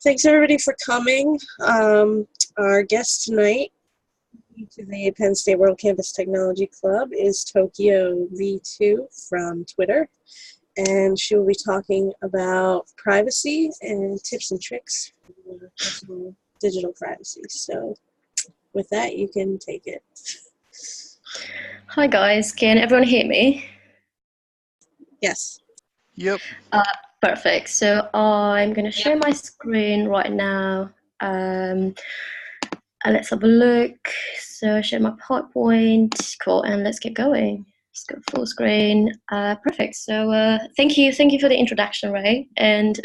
Thanks everybody for coming. Our guest tonight to the Penn State World Campus Technology Club is Tokyo V2 from Twitter, and she will be talking about privacy and tips and tricks for personal digital privacy. So with that, you can take it. Hi guys, can everyone hear me? Yes. Yep. Perfect. So I'm going to share my screen right now. Let's have a look. So share my PowerPoint. Cool, and let's get going. Let's go full screen. Perfect. So thank you for the introduction, Ray, and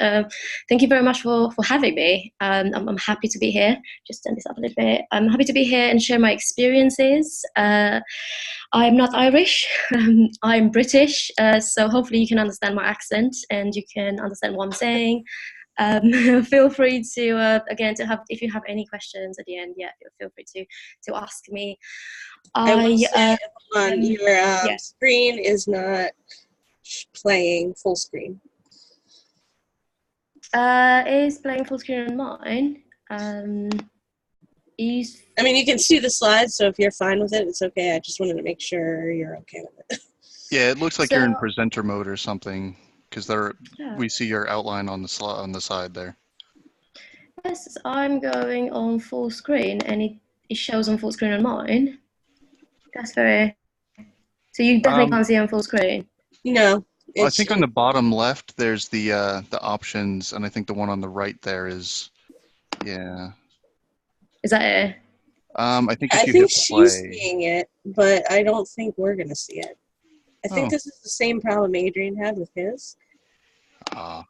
thank you very much for having me. I'm happy to be here. Just turn this up a little bit. I'm happy to be here and share my experiences. I'm not Irish. I'm British. So hopefully you can understand my accent and you can understand what I'm saying. Feel free to again to have, if you have any questions at the end, feel free to ask me. I will say, your screen is not playing full screen. Is playing full screen on mine. I mean, you can see the slides, so if you're fine with it, it's okay. I just wanted to make sure you're okay with it. Yeah, it looks like you're in presenter mode or something, because we see your outline on the side there. Yes, I'm going on full screen, and it shows on full screen on mine. That's very. So you definitely can't see on full screen. No. I think on the bottom left there's the options, and I think the one on the right there is, yeah. Is that it? I think if I you think hit play. she's seeing it, but I don't think we're gonna see it. I think this is the same problem Adrian had with his. Like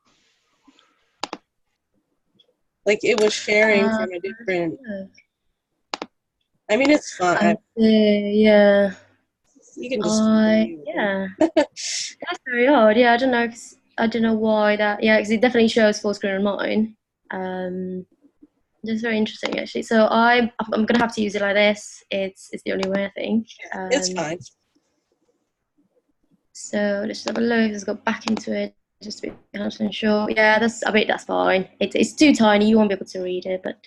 it was sharing from a different. I mean, it's fine. Yeah. You can just. Yeah. That's very odd. Yeah, I don't know. I don't know why that. Yeah, because it definitely shows full screen on mine. That's very interesting, actually. So I'm gonna have to use it like this. It's the only way, I think. It's fine. So let's have a look. Let's go back into it just to be 100% sure. Yeah, that's fine. It's too tiny. You won't be able to read it, but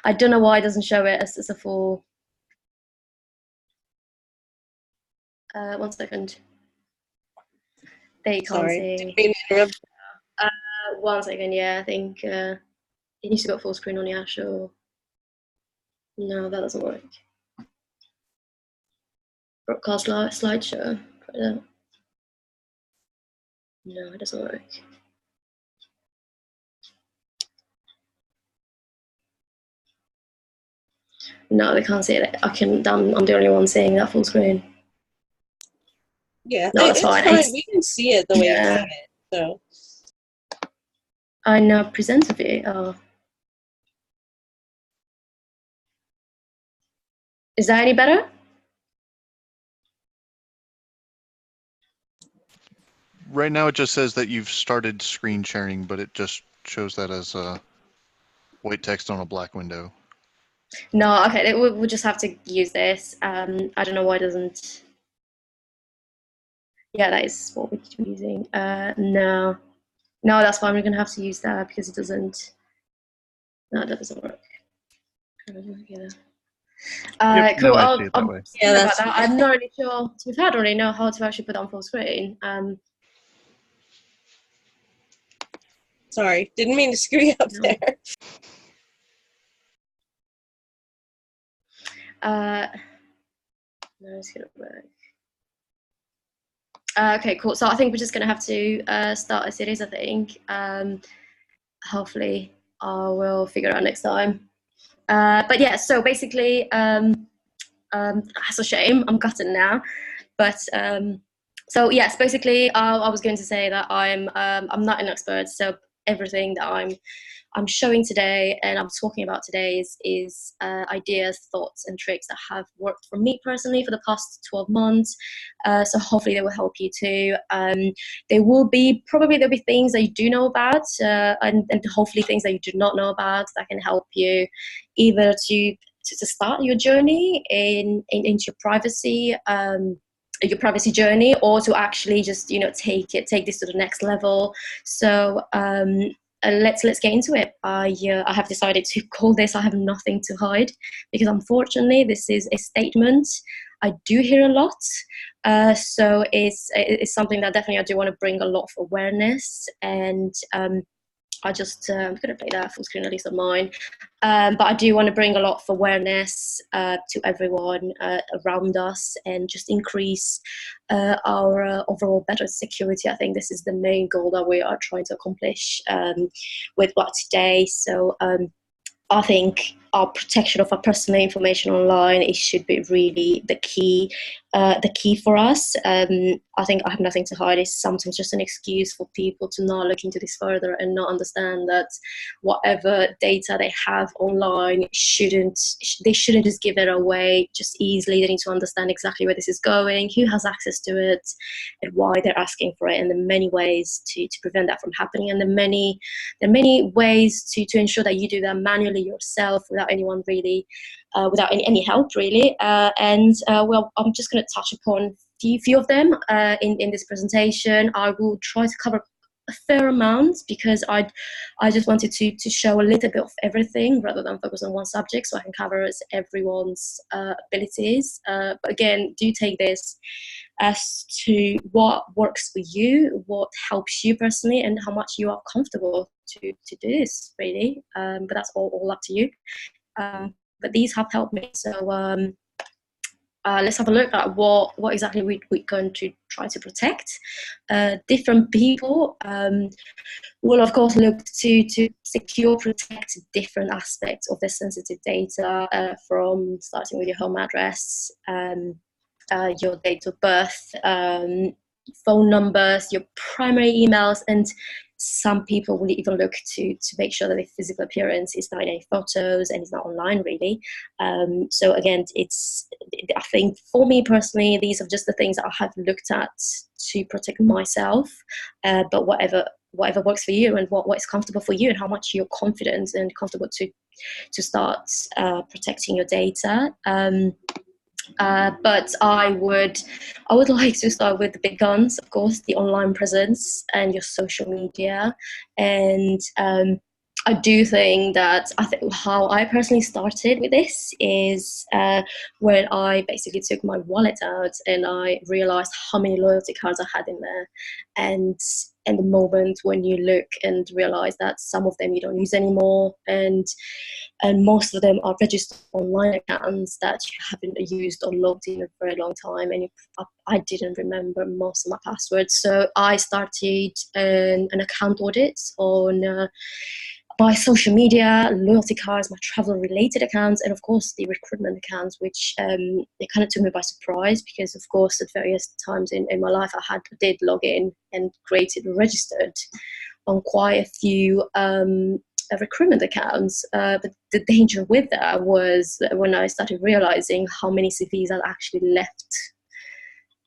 I don't know why it doesn't show it as a full. 1 second. They can't see. 1 second. Yeah, I think it needs to go full screen on the actual. No, that doesn't work. Broadcast slideshow. Try that. No, it doesn't work. No, they can't see it. I'm the only one seeing that full screen. Yeah, no, that's fine. We can see it the way you have it. So. I know presenter view. Oh. Is that any better? Right now it just says that you've started screen sharing, but it just shows that as white text on a black window. No, okay, we'll just have to use this. I don't know why it doesn't. Yeah, that is what we're using. No, that's fine. We're gonna have to use that because it doesn't. No, that doesn't work. Yeah. Cool. No, I see it that way. About that. I'm not really sure. To be fair, I don't really know how to actually put on full screen. Sorry, didn't mean to screw you up there. No, it's gonna work. Okay, cool. So I think we're just gonna have to start as it is, I think. Hopefully I will figure it out next time. But yeah, so basically, that's a shame. I'm gutted now. But so yes, basically, I was going to say that I'm not an expert. So everything that I'm showing today and I'm talking about today is ideas, thoughts, and tricks that have worked for me personally for the past 12 months. So hopefully they will help you too. There'll be things that you do know about, and hopefully things that you do not know about that can help you either to start your journey into your privacy. Your privacy journey, or to actually just take this to the next level. So let's get into it. I have decided to call this "I Have Nothing to Hide" because unfortunately this is a statement I do hear a lot. So it's something that definitely I do want to bring a lot of awareness, and I'm going to play that full screen at least on mine. But I do want to bring a lot of awareness to everyone around us, and just increase our overall better security. I think this is the main goal that we are trying to accomplish with what today. So I think our protection of our personal information online, it should be really the key for us. I think "I have nothing to hide" is sometimes just an excuse for people to not look into this further and not understand that whatever data they have online they shouldn't just give it away just easily. They need to understand exactly where this is going, who has access to it, and why they're asking for it, and the many ways to prevent that from happening, and there are many ways to ensure that you do that manually yourself without anyone really, without any help really. Well, I'm just going to touch upon few of them in this presentation. I will try to cover a fair amount because I just wanted to show a little bit of everything rather than focus on one subject, so I can cover as everyone's abilities. But again, do take this as to what works for you, what helps you personally, and how much you are comfortable to do this really. But that's all up to you. But these have helped me. So let's have a look at what exactly we're going to try to protect. Different people will of course look to secure, protect different aspects of their sensitive data, from starting with your home address, your date of birth, phone numbers, your primary emails, and some people will even look to make sure that the physical appearance is not in any photos and is not online really. So again, I think for me personally, these are just the things that I have looked at to protect myself, but whatever works for you, and what is comfortable for you, and how much you're confident and comfortable to start protecting your data. But I would like to start with the big guns, of course, the online presence and your social media. And I do think that how I personally started with this is when I basically took my wallet out and I realized how many loyalty cards I had in there, and the moment when you look and realize that some of them you don't use anymore, and most of them are registered online accounts that you haven't used or logged in a very long time, and I didn't remember most of my passwords. So I started an account audit on my social media, loyalty cards, my travel-related accounts, and of course the recruitment accounts, which it kind of took me by surprise because, of course, at various times in my life I did log in and registered on quite a few recruitment accounts. But the danger with that was when I started realizing how many CVs I actually left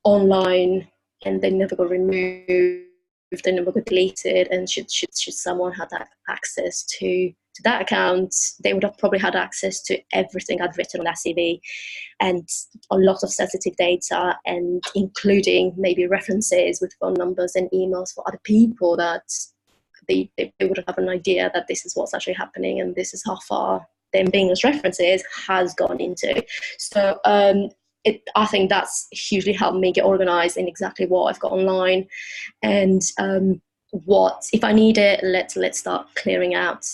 online and they never got removed, they never got deleted, and should someone have that access to that account, they would have probably had access to everything I'd written on that CV, and a lot of sensitive data, and including maybe references with phone numbers and emails for other people that they wouldn't have an idea that this is what's actually happening, and this is how far them being as references has gone into. So I think that's hugely helped me get organized in exactly what I've got online, and what if I need it, let's start clearing out.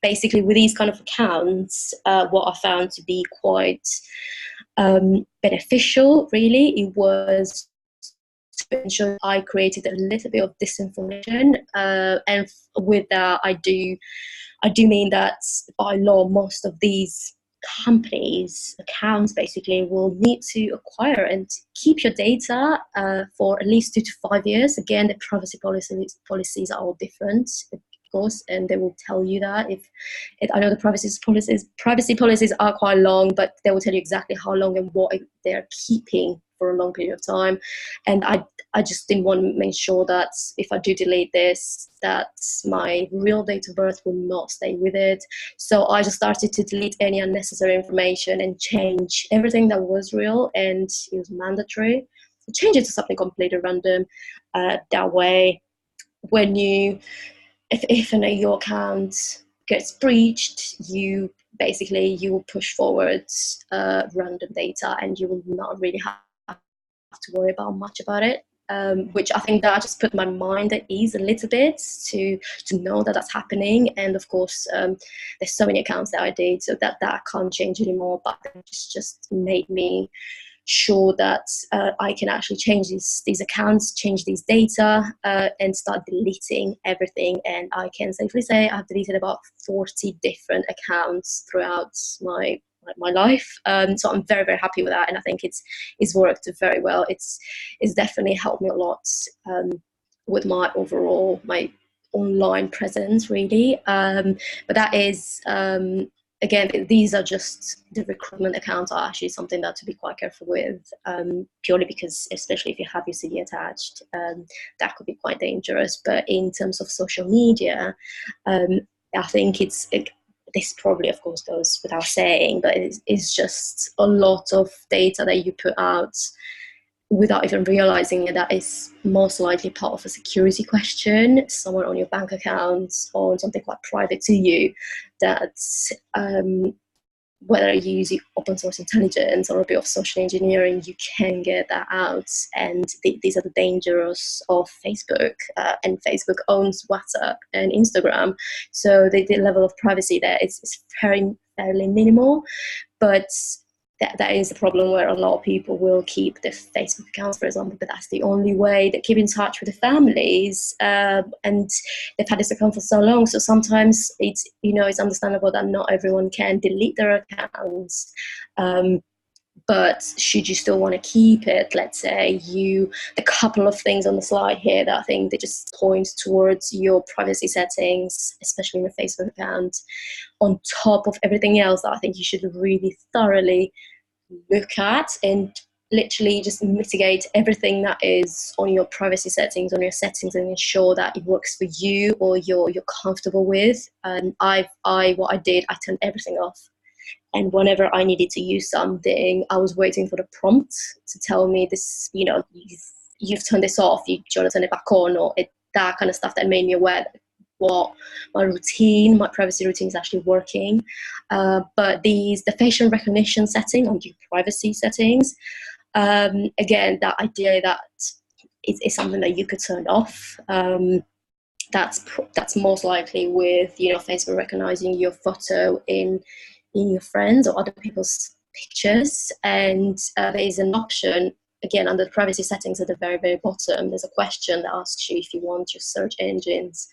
Basically, with these kind of accounts, what I found to be quite beneficial, really, it was to ensure I created a little bit of disinformation, and with that, I do mean that by law, most of these companies' accounts basically will need to acquire and keep your data for at least 2 to 5 years. Again, the privacy policies are all different, of course, and they will tell you that. I know the privacy policies are quite long, but they will tell you exactly how long and what they're keeping for a long period of time. And I just didn't want to make sure that if I do delete this, that my real date of birth will not stay with it. So I just started to delete any unnecessary information and change everything that was real, and it was mandatory to change it to something completely random. That way, when you if your account gets breached, you will push forward random data, and you will not really have to worry about much about it. Which I think that just put my mind at ease a little bit to know that that's happening. And of course, there's so many accounts that I did, so that I can't change anymore. But it's just made me sure that I can actually change these accounts, change these data, and start deleting everything. And I can safely say I've deleted about 40 different accounts throughout my life. So I'm very, very happy with that, and I think it's worked very well. It's definitely helped me a lot with my online presence, really. But that is again, these are just the recruitment accounts are actually something that to be quite careful with, purely because, especially if you have your CV attached, that could be quite dangerous. But in terms of social media, I think this probably, of course, goes without saying, but it's just a lot of data that you put out without even realizing it, that is most likely part of a security question somewhere on your bank account or something quite private to you, that whether you use open source intelligence or a bit of social engineering, you can get that out. And these are the dangers of Facebook, and Facebook owns WhatsApp and Instagram, so the level of privacy there is fairly minimal. But that is the problem, where a lot of people will keep their Facebook accounts, for example, but that's the only way they keep in touch with the families, and they've had this account for so long. So sometimes it's understandable that not everyone can delete their accounts. But should you still want to keep it, let's say the couple of things on the slide here that I think they just point towards your privacy settings, especially in your Facebook account, on top of everything else that I think you should really thoroughly look at and literally just mitigate everything that is on your privacy settings, on your settings, and ensure that it works for you or you're comfortable with. And what I did, I turned everything off. And whenever I needed to use something, I was waiting for the prompt to tell me this, you've turned this off, do you want to turn it back on, or that kind of stuff that made me aware that what my privacy routine is actually working. But the facial recognition setting on your privacy settings, again, that idea that it's something that you could turn off. That's most likely with Facebook recognizing your photo in your friends or other people's pictures. And there is an option, again, under the privacy settings at the very, very bottom. There's a question that asks you if you want your search engines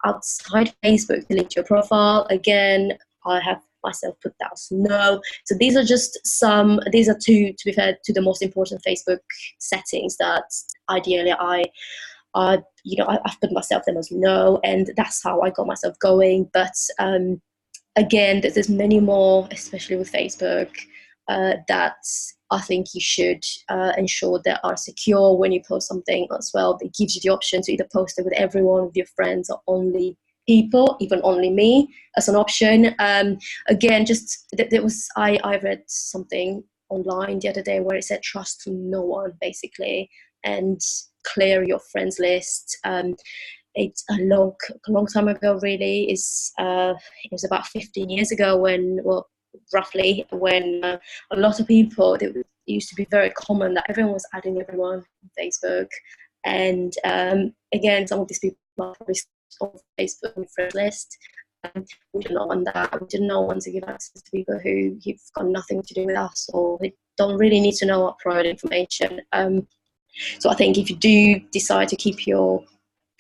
outside Facebook delete your profile. Again, I have myself put that as no. So these are two, to be fair, to the most important Facebook settings that ideally I've put myself them as no, and that's how I got myself going. But again, there's many more, especially with Facebook, that I think you should ensure that are secure when you post something as well. It gives you the option to either post it with everyone, with your friends, or only people, even only me as an option. Again, I read something online the other day where it said trust no one, basically, and clear your friends list. It's a long time ago, really. It was about 15 years ago roughly, when a lot of people, it used to be very common that everyone was adding everyone on Facebook. And again, some of these people are probably on Facebook on friends list. We did not want that. We did not want to give access to people who've got nothing to do with us, or they don't really need to know our private information. So I think if you do decide to keep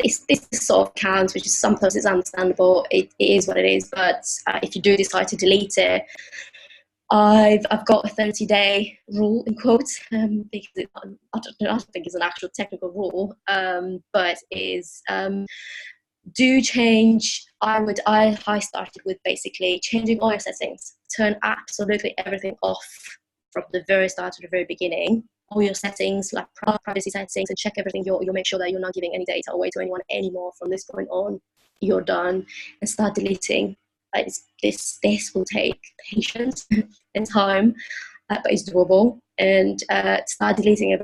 this sort of accounts, which is sometimes it's understandable, it is what it is. But if you do decide to delete it, I've got a 30-day rule in quotes, because I don't think it's an actual technical rule, but is do change. I started with basically changing all your settings, turn absolutely everything off from the very start to the very beginning. All your settings, like privacy settings, and check everything. You'll make sure that you're not giving any data away to anyone anymore from this point on. You're done, and start deleting. This will take patience and time, but it's doable. And start deleting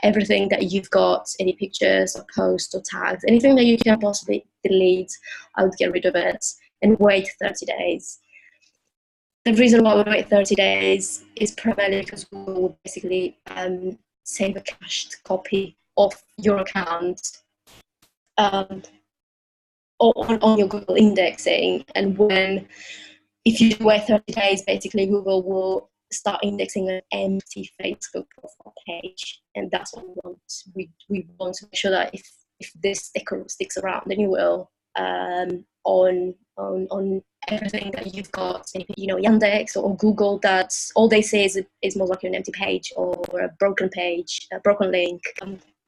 everything that you've got, any pictures or posts or tags, anything that you can possibly delete, I would get rid of it and wait 30 days. The reason why we wait 30 days is primarily because we will basically save a cached copy of your account on your Google indexing. And if you wait 30 days, basically Google will start indexing an empty Facebook profile page. And that's what we want. We want to make sure that if this sticker sticks around, then you will, on everything that you've got, Yandex or Google, that all they say is most likely an empty page or a broken page, a broken link.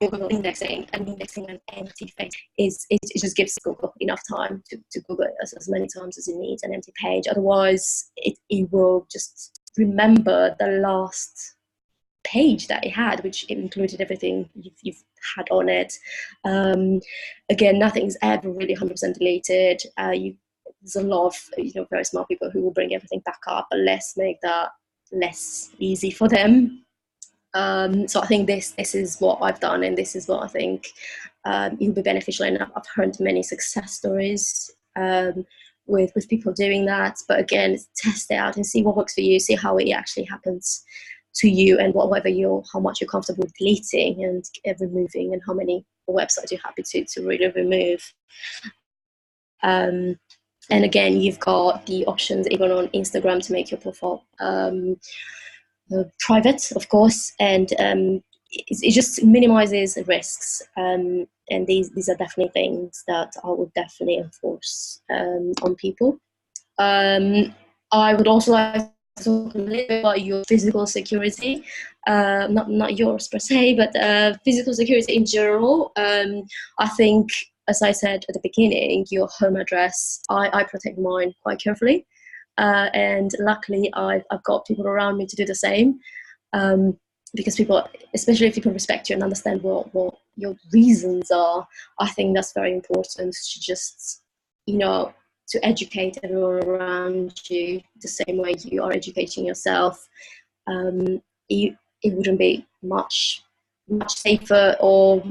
Google indexing an empty page it just gives Google enough time to Google it as many times as it needs an empty page. Otherwise, it will just remember the last page that it had, which included everything you've had on it. Again, nothing's ever really 100% deleted. There's a lot of very smart people who will bring everything back up, but let's make that less easy for them. So I think this is what I've done, and this is what I think it will be beneficial. And I've heard many success stories with people doing that. But again, test it out and see what works for you. See how it actually happens to you, and how much you're comfortable with deleting and removing, and how many websites you're happy to really remove. And again, you've got the options even on Instagram to make your profile private, of course, and it just minimizes risks. And these are definitely things that I would definitely enforce on people. I would also like to talk a little bit about your physical security, not yours per se, but physical security in general. I think, as I said at the beginning, your home address, I protect mine quite carefully. And luckily, I've got people around me to do the same, because people, especially if people respect you and understand what your reasons are, I think that's very important to just, to educate everyone around you the same way you are educating yourself. It wouldn't be much safer or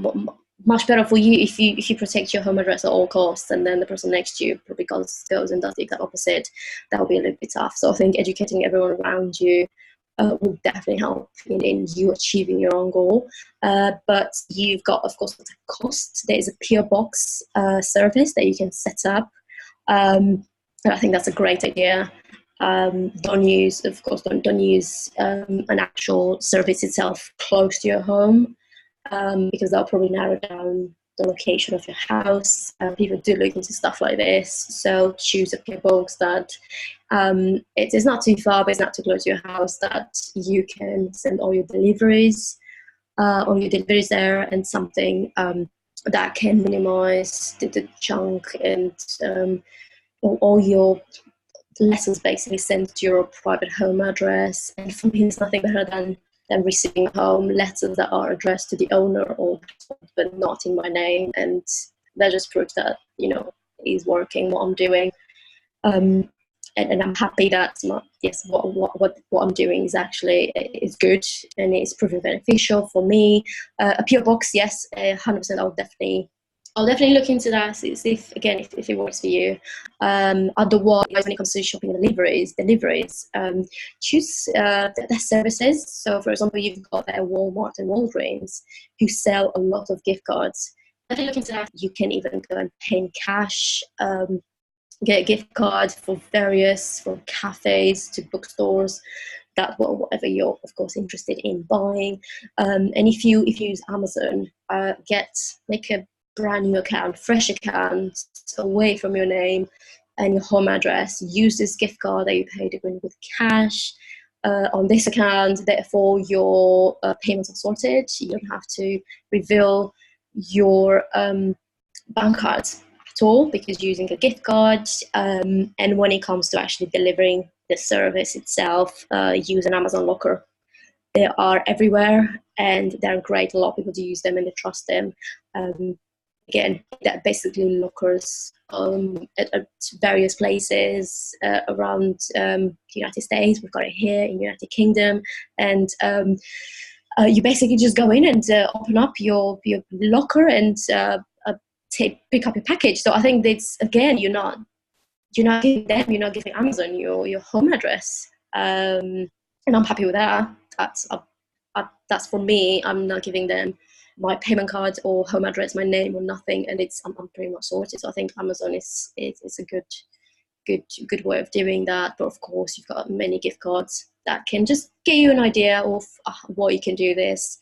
much better for you if you protect your home address at all costs, and then the person next to you probably goes and does the exact opposite. That will be a little bit tough. So I think educating everyone around you will definitely help in you achieving your own goal. But you've got, of course, the cost. There is a PO box service that you can set up. And I think that's a great idea. Don't use an actual service itself close to your home, because that'll probably narrow down the location of your house. People do look into stuff like this, so choose a PO box that it is not too far, but it's not too close to your house, that you can send all your deliveries there, and something that can minimize the junk and all your letters basically sent to your private home address. And for me, there's nothing better than receiving home letters that are addressed to the owner but not in my name, and that just proves that is working what I'm doing. And I'm happy that what I'm doing is good and it's proving beneficial for me. A PO box, yes, 100%. I'll definitely look into that. See if it works for you. Otherwise, when it comes to shopping and deliveries, choose the services. So, for example, you've got Walmart and Walgreens who sell a lot of gift cards. Definitely look into that. You can even go and pay in cash. Get a gift card from cafes to bookstores, whatever you're of course interested in buying. And if you use Amazon, make a brand new account, fresh account, away from your name and your home address. Use this gift card that you paid with cash on this account. Therefore, your payments are sorted. You don't have to reveal your bank cards at all, because you're using a gift card. And when it comes to actually delivering the service itself, use an Amazon locker. They are everywhere and they're great. A lot of people do use them and they trust them. Again, that basically lockers at various places around the United States. We've got it here in the United Kingdom, and you basically just go in and open up your locker and pick up your package. So I think that's, again, you're not giving them, you're not giving Amazon your home address, and I'm happy with that. That's for me. I'm not giving them my payment card or home address, my name or nothing, and I'm pretty much sorted. So I think Amazon is a good way of doing that. But of course, you've got many gift cards that can just give you an idea of what you can do this.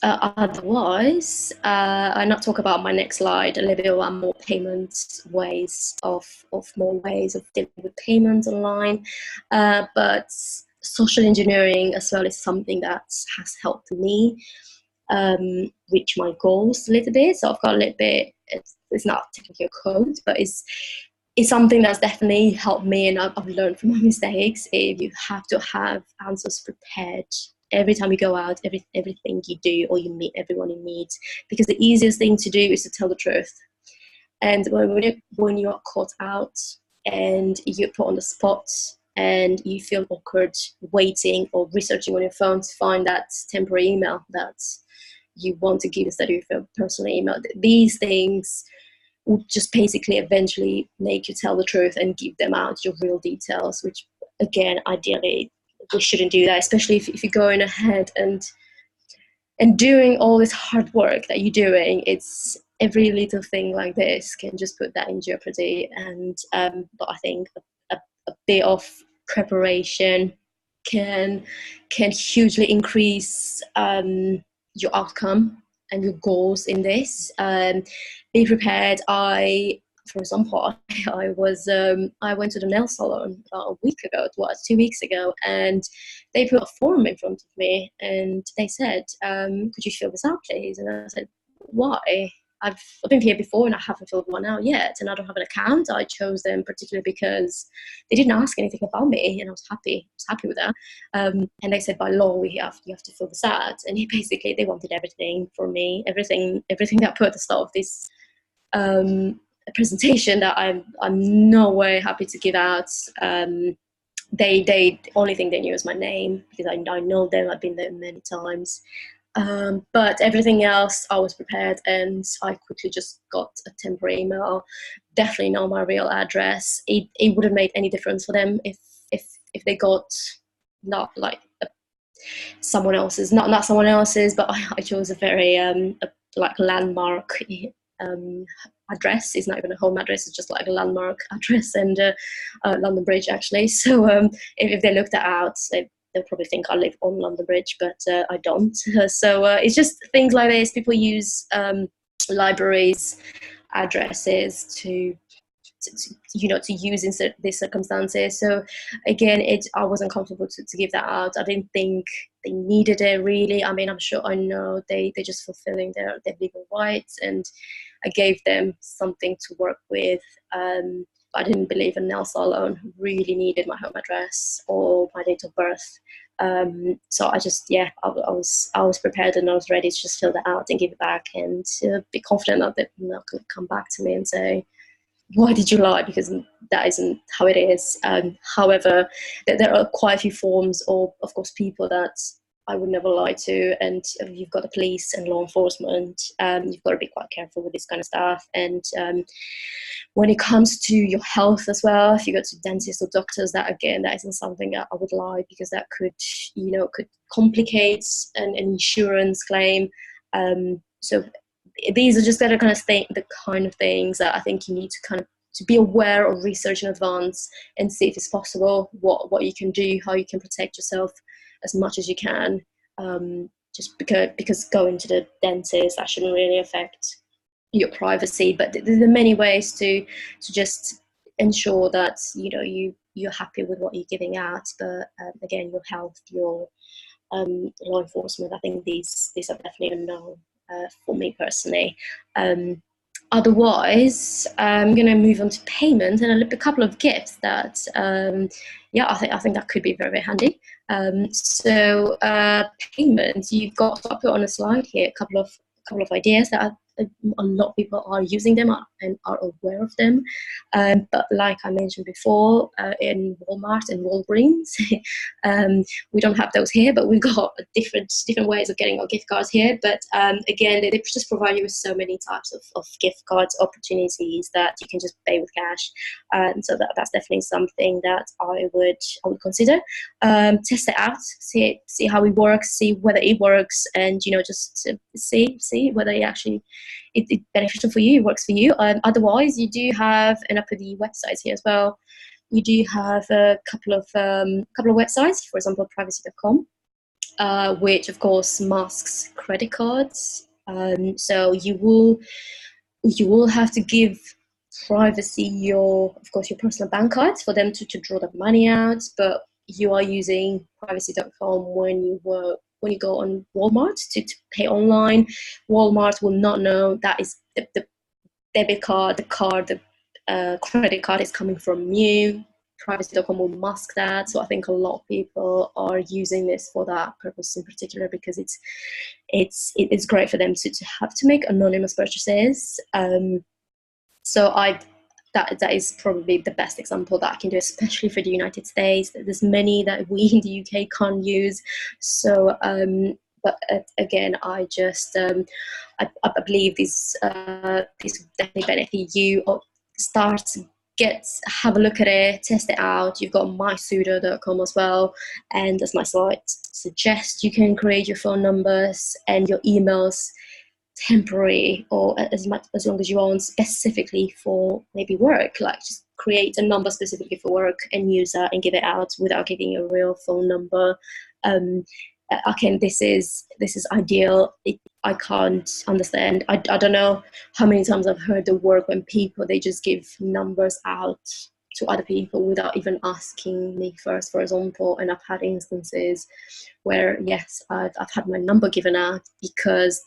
Otherwise, I'll not talk about my next slide a little bit about more payment ways of more ways of dealing with payments online. But social engineering as well is something that has helped me reach my goals a little bit. So I've got a little bit. It's not technically a code, but it's something that's definitely helped me, and I've learned from my mistakes. You have to have answers prepared every time you go out, everything you do, or you meet everyone you meet, because the easiest thing to do is to tell the truth. And when you're caught out and you're put on the spot and you feel awkward waiting or researching on your phone to find that temporary email that you want to give instead of your personal email, these things would just basically eventually make you tell the truth and give them out your real details, which, again, ideally we shouldn't do that, especially if you're going ahead and doing all this hard work that you're doing. It's every little thing like this can just put that in jeopardy. And but I think a bit of preparation can hugely increase your outcome and your goals in this. Be prepared. For example, I went to the nail salon a week ago. It was 2 weeks ago, and they put a form in front of me, and they said, "Could you fill this out, please?" And I said, "Why? I've been here before, and I haven't filled one out yet, and I don't have an account." I chose them particularly because they didn't ask anything about me, and I was happy with that. And they said, by law, you have to fill this out, and they wanted everything from me, everything that I put at the start of this a presentation that I'm no way happy to give out. They the only thing they knew was my name, because I know them. I've been there many times. But everything else, I was prepared, and I quickly just got a temporary email. Definitely not my real address. It wouldn't make any difference for them if they got not like someone else's, not someone else's, but I chose a very like landmark address. It's not even a home address, it's just like a landmark address, and London Bridge, actually. So if they looked that out, they'll probably think I live on London Bridge, but I don't. So it's just things like this. People use libraries, addresses to use in these circumstances. So again, I wasn't comfortable to give that out. I didn't think they needed it, really. I mean, I know they're just fulfilling their legal rights, and I gave them something to work with. I didn't believe a nail salon really needed my home address or my date of birth. So I just, I was prepared, and I was ready to just fill that out and give it back, and be confident that they'll come back to me and say, "Why did you lie?" Because that isn't how it is. However, there are quite a few forms of course, people that I would never lie to, and you've got the police and law enforcement. You've got to be quite careful with this kind of stuff. And when it comes to your health as well, if you go to dentists or doctors, that isn't something that I would lie, because that could complicate an insurance claim. So these are just the kind of things that I think you need to be aware of, research in advance, and see if it's possible, what you can do, how you can protect yourself as much as you can. Just because going to the dentist, that shouldn't really affect your privacy, but there are many ways to just ensure that you're happy with what you're giving out. But again, your health, your law enforcement, I think these are definitely a no for me personally. Otherwise, I'm going to move on to payment and a couple of gifts that I think that could be very, very handy. So payment, I put on a slide here a couple of ideas that a lot of people are using them and are aware of them. But like I mentioned before, in Walmart and Walgreens, we don't have those here, but we've got different ways of getting our gift cards here. But again, they just provide you with so many types of gift cards opportunities that you can just pay with cash. So that's definitely something that I would consider. Test it out, see how it works, see whether it works, and just see whether it's beneficial for you, it works for you. Otherwise, you do have, and I put the websites here as well. You do have a couple of websites, for example, privacy.com, which of course masks credit cards. So you will have to give privacy your personal bank cards for them to draw the money out, but you are using privacy.com when you go on Walmart to pay online. Walmart will not know that is the debit card, the credit card is coming from you. Privacy.com will mask that. So I think a lot of people are using this for that purpose in particular, because it's great for them to have to make anonymous purchases. So that is probably the best example that I can do, especially for the United States. There's many that we in the UK can't use. So, but again, I just I believe this definitely benefit you. Or have a look at it, test it out. You've got mysudo.com as well, and as my site suggests, you can create your phone numbers and your emails temporary, or as long as you want, specifically for maybe work. Like, just create a number specifically for work and use that and give it out without giving a real phone number. Again, this is ideal. I can't understand. I don't know how many times I've heard the work when people, they just give numbers out to other people without even asking me first, for example. And I've had instances where, yes, I've had my number given out because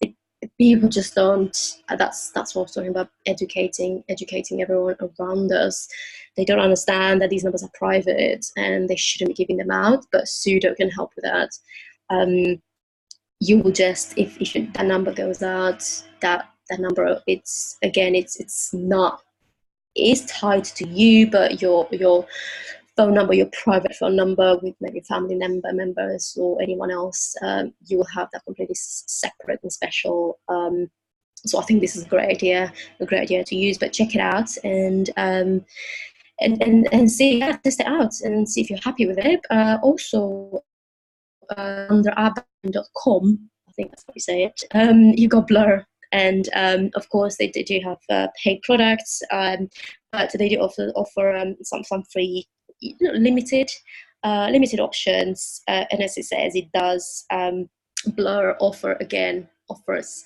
people just don't. That's what I was talking about, educating everyone around us. They don't understand that these numbers are private and they shouldn't be giving them out, but Sudo can help with that. You will just, if that number goes out, that number, it's tied to you, but your phone number, your private phone number with maybe family members or anyone else, you will have that completely separate and special. So I think this is a great idea to use. But check it out and see, test it out and see if you're happy with it. Also, under abandon.com, I think that's how you say it, you got Blur. And of course, they do have paid products, but they do offer some free, limited options. And as it says, it does. Blur offers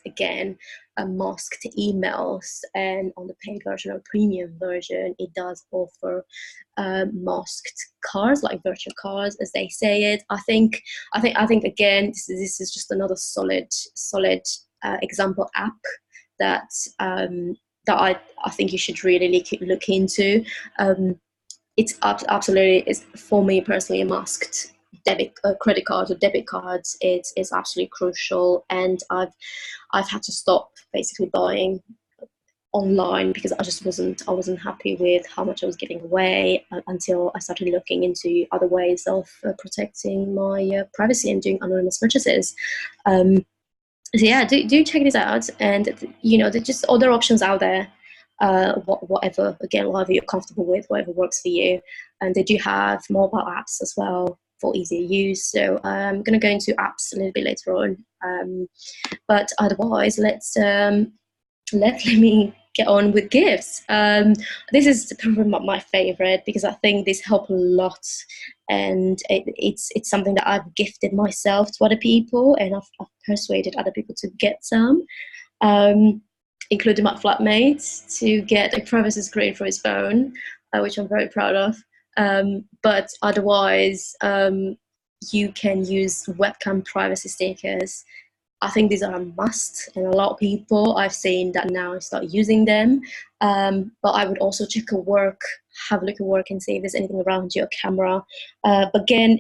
masked emails, and on the paid version or premium version, it does offer masked cards, like virtual cards, as they say it. I think again, this is just another solid example app that I think you should really look into. It's absolutely, it's, for me personally, a masked credit card or debit cards is absolutely crucial, and I've had to stop basically buying online because I wasn't happy with how much I was giving away until I started looking into other ways of protecting my privacy and doing anonymous purchases. So yeah, do check this out, and there's just other options out there. Whatever you're comfortable with, whatever works for you. And they do have mobile apps as well for easier use. So I'm going to go into apps a little bit later on. But otherwise, let me get on with gifts. This is probably my favorite because I think this helps a lot, and it's something that I've gifted myself to other people, and I've persuaded other people to get some. Including my flatmate, to get a privacy screen for his phone, which I'm very proud of. But otherwise, you can use webcam privacy stickers. I think these are a must, and a lot of people I've seen that now start using them. But I would also have a look at work and see if there's anything around your camera. But again,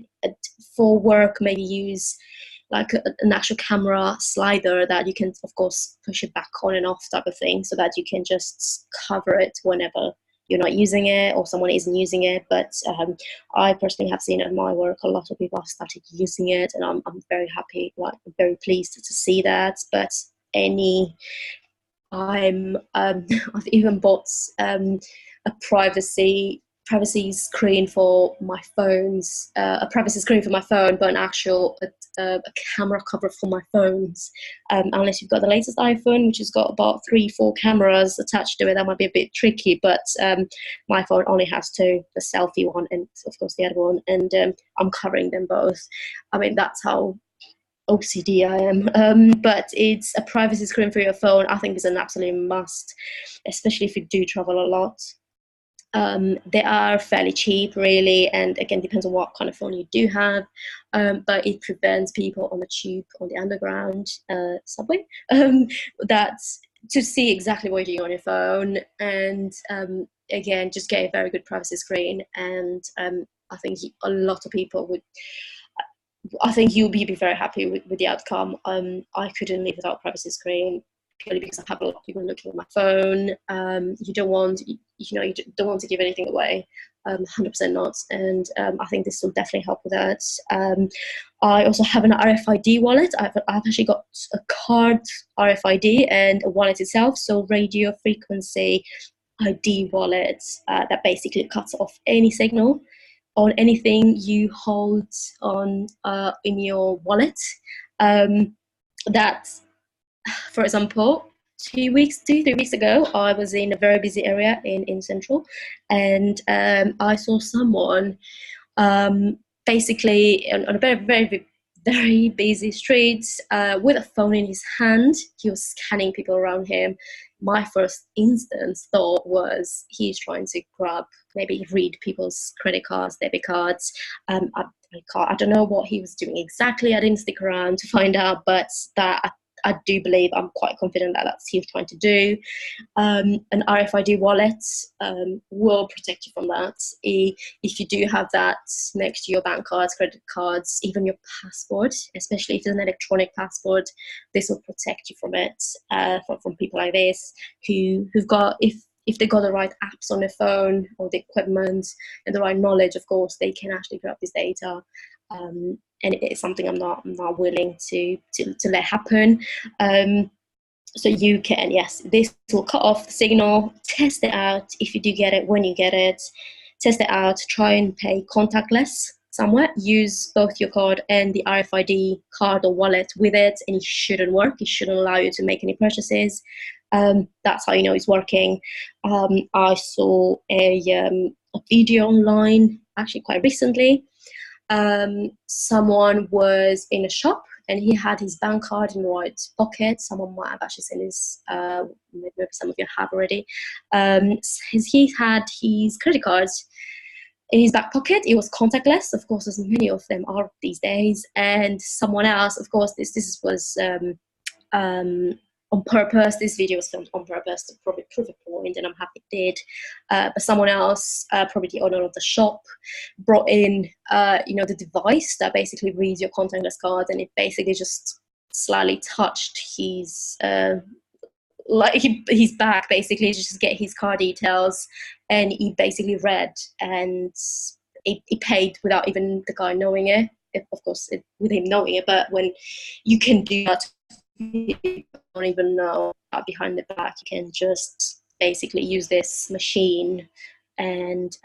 for work, maybe use like an actual camera slider that you can, of course, push it back on and off type of thing, so that you can just cover it whenever you're not using it or someone isn't using it. But I personally have seen in my work a lot of people have started using it, and I'm very happy, like I'm very pleased to see that. But I've even bought a privacy screen for my phones, a privacy screen for my phone, but an actual a camera cover for my phones. Unless you've got the latest iPhone, which has got about 3-4 cameras attached to it, that might be a bit tricky. But my phone only has two: the selfie one and, of course, the other one. And I'm covering them both. I mean, that's how OCD I am. But it's a privacy screen for your phone. I think is an absolute must, especially if you do travel a lot. They are fairly cheap, really, and again, depends on what kind of phone you do have. But it prevents people on the tube, on the underground subway, that to see exactly what you're doing on your phone. And again, just get a very good privacy screen. And I think a lot of people would. I think you'll be very happy with the outcome. I couldn't live without privacy screen, purely because I have a lot of people looking at my phone. You don't want to give anything away, 100% not. And I think this will definitely help with that. I also have an RFID wallet. I've actually got a card RFID and a wallet itself, so radio frequency ID wallet that basically cuts off any signal on anything you hold on in your wallet. That, for example, 3 weeks ago, I was in a very busy area in Central, and I saw someone basically on a very busy street with a phone in his hand. He was scanning people around him. My first instance thought was he's trying to maybe read people's credit cards, debit cards. I don't know what he was doing exactly. I didn't stick around to find out, but that I do believe, I'm quite confident that that's what he was trying to do. An RFID wallet will protect you from that. If you do have that next to your bank cards, credit cards, even your passport, especially if it's an electronic passport, this will protect you from it, from people like this who've got, if they got the right apps on their phone or the equipment and the right knowledge, of course, they can actually grab this data. And it's something I'm not willing to let happen. So you can, yes, this will cut off the signal. Test it out if you do get it, when you get it. Test it out. Try and pay contactless somewhere. Use both your card and the RFID card or wallet with it, and it shouldn't work. It shouldn't allow you to make any purchases. That's how you know it's working. I saw a video online, actually quite recently. Someone was in a shop and he had his bank card in the right pocket. Someone might have actually seen this, maybe some of you have already. He had his credit cards in his back pocket. It was contactless, of course, as many of them are these days. And someone else, of course, this was on purpose. This video was filmed on purpose to probably prove a point, and I'm happy it did. But someone else, probably the owner of the shop, brought in, the device that basically reads your contactless card, and it basically just slightly touched his his back, basically, to just get his card details, and he basically read, and he paid without even the guy knowing it. Of course, with him knowing it, but when you can do that, you don't even know behind the back. You can just basically use this machine and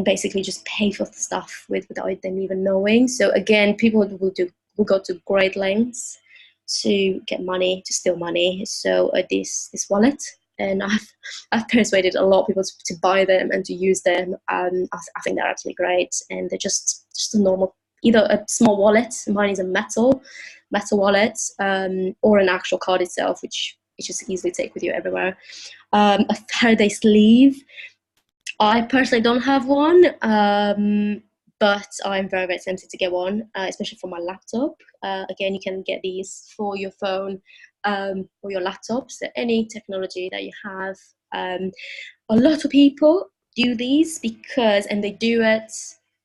basically just pay for stuff without them even knowing. So again, people will go to great lengths to get money, to steal money. So this wallet, and I've persuaded a lot of people to buy them and to use them. I think they're actually great, and they're just a normal, either a small wallet. Mine is a metal wallet, or an actual card itself, which you just easily take with you everywhere. A Faraday sleeve. I personally don't have one, but I'm very, very tempted to get one, especially for my laptop. Again, you can get these for your phone or your laptop, so any technology that you have. A lot of people do these and they do it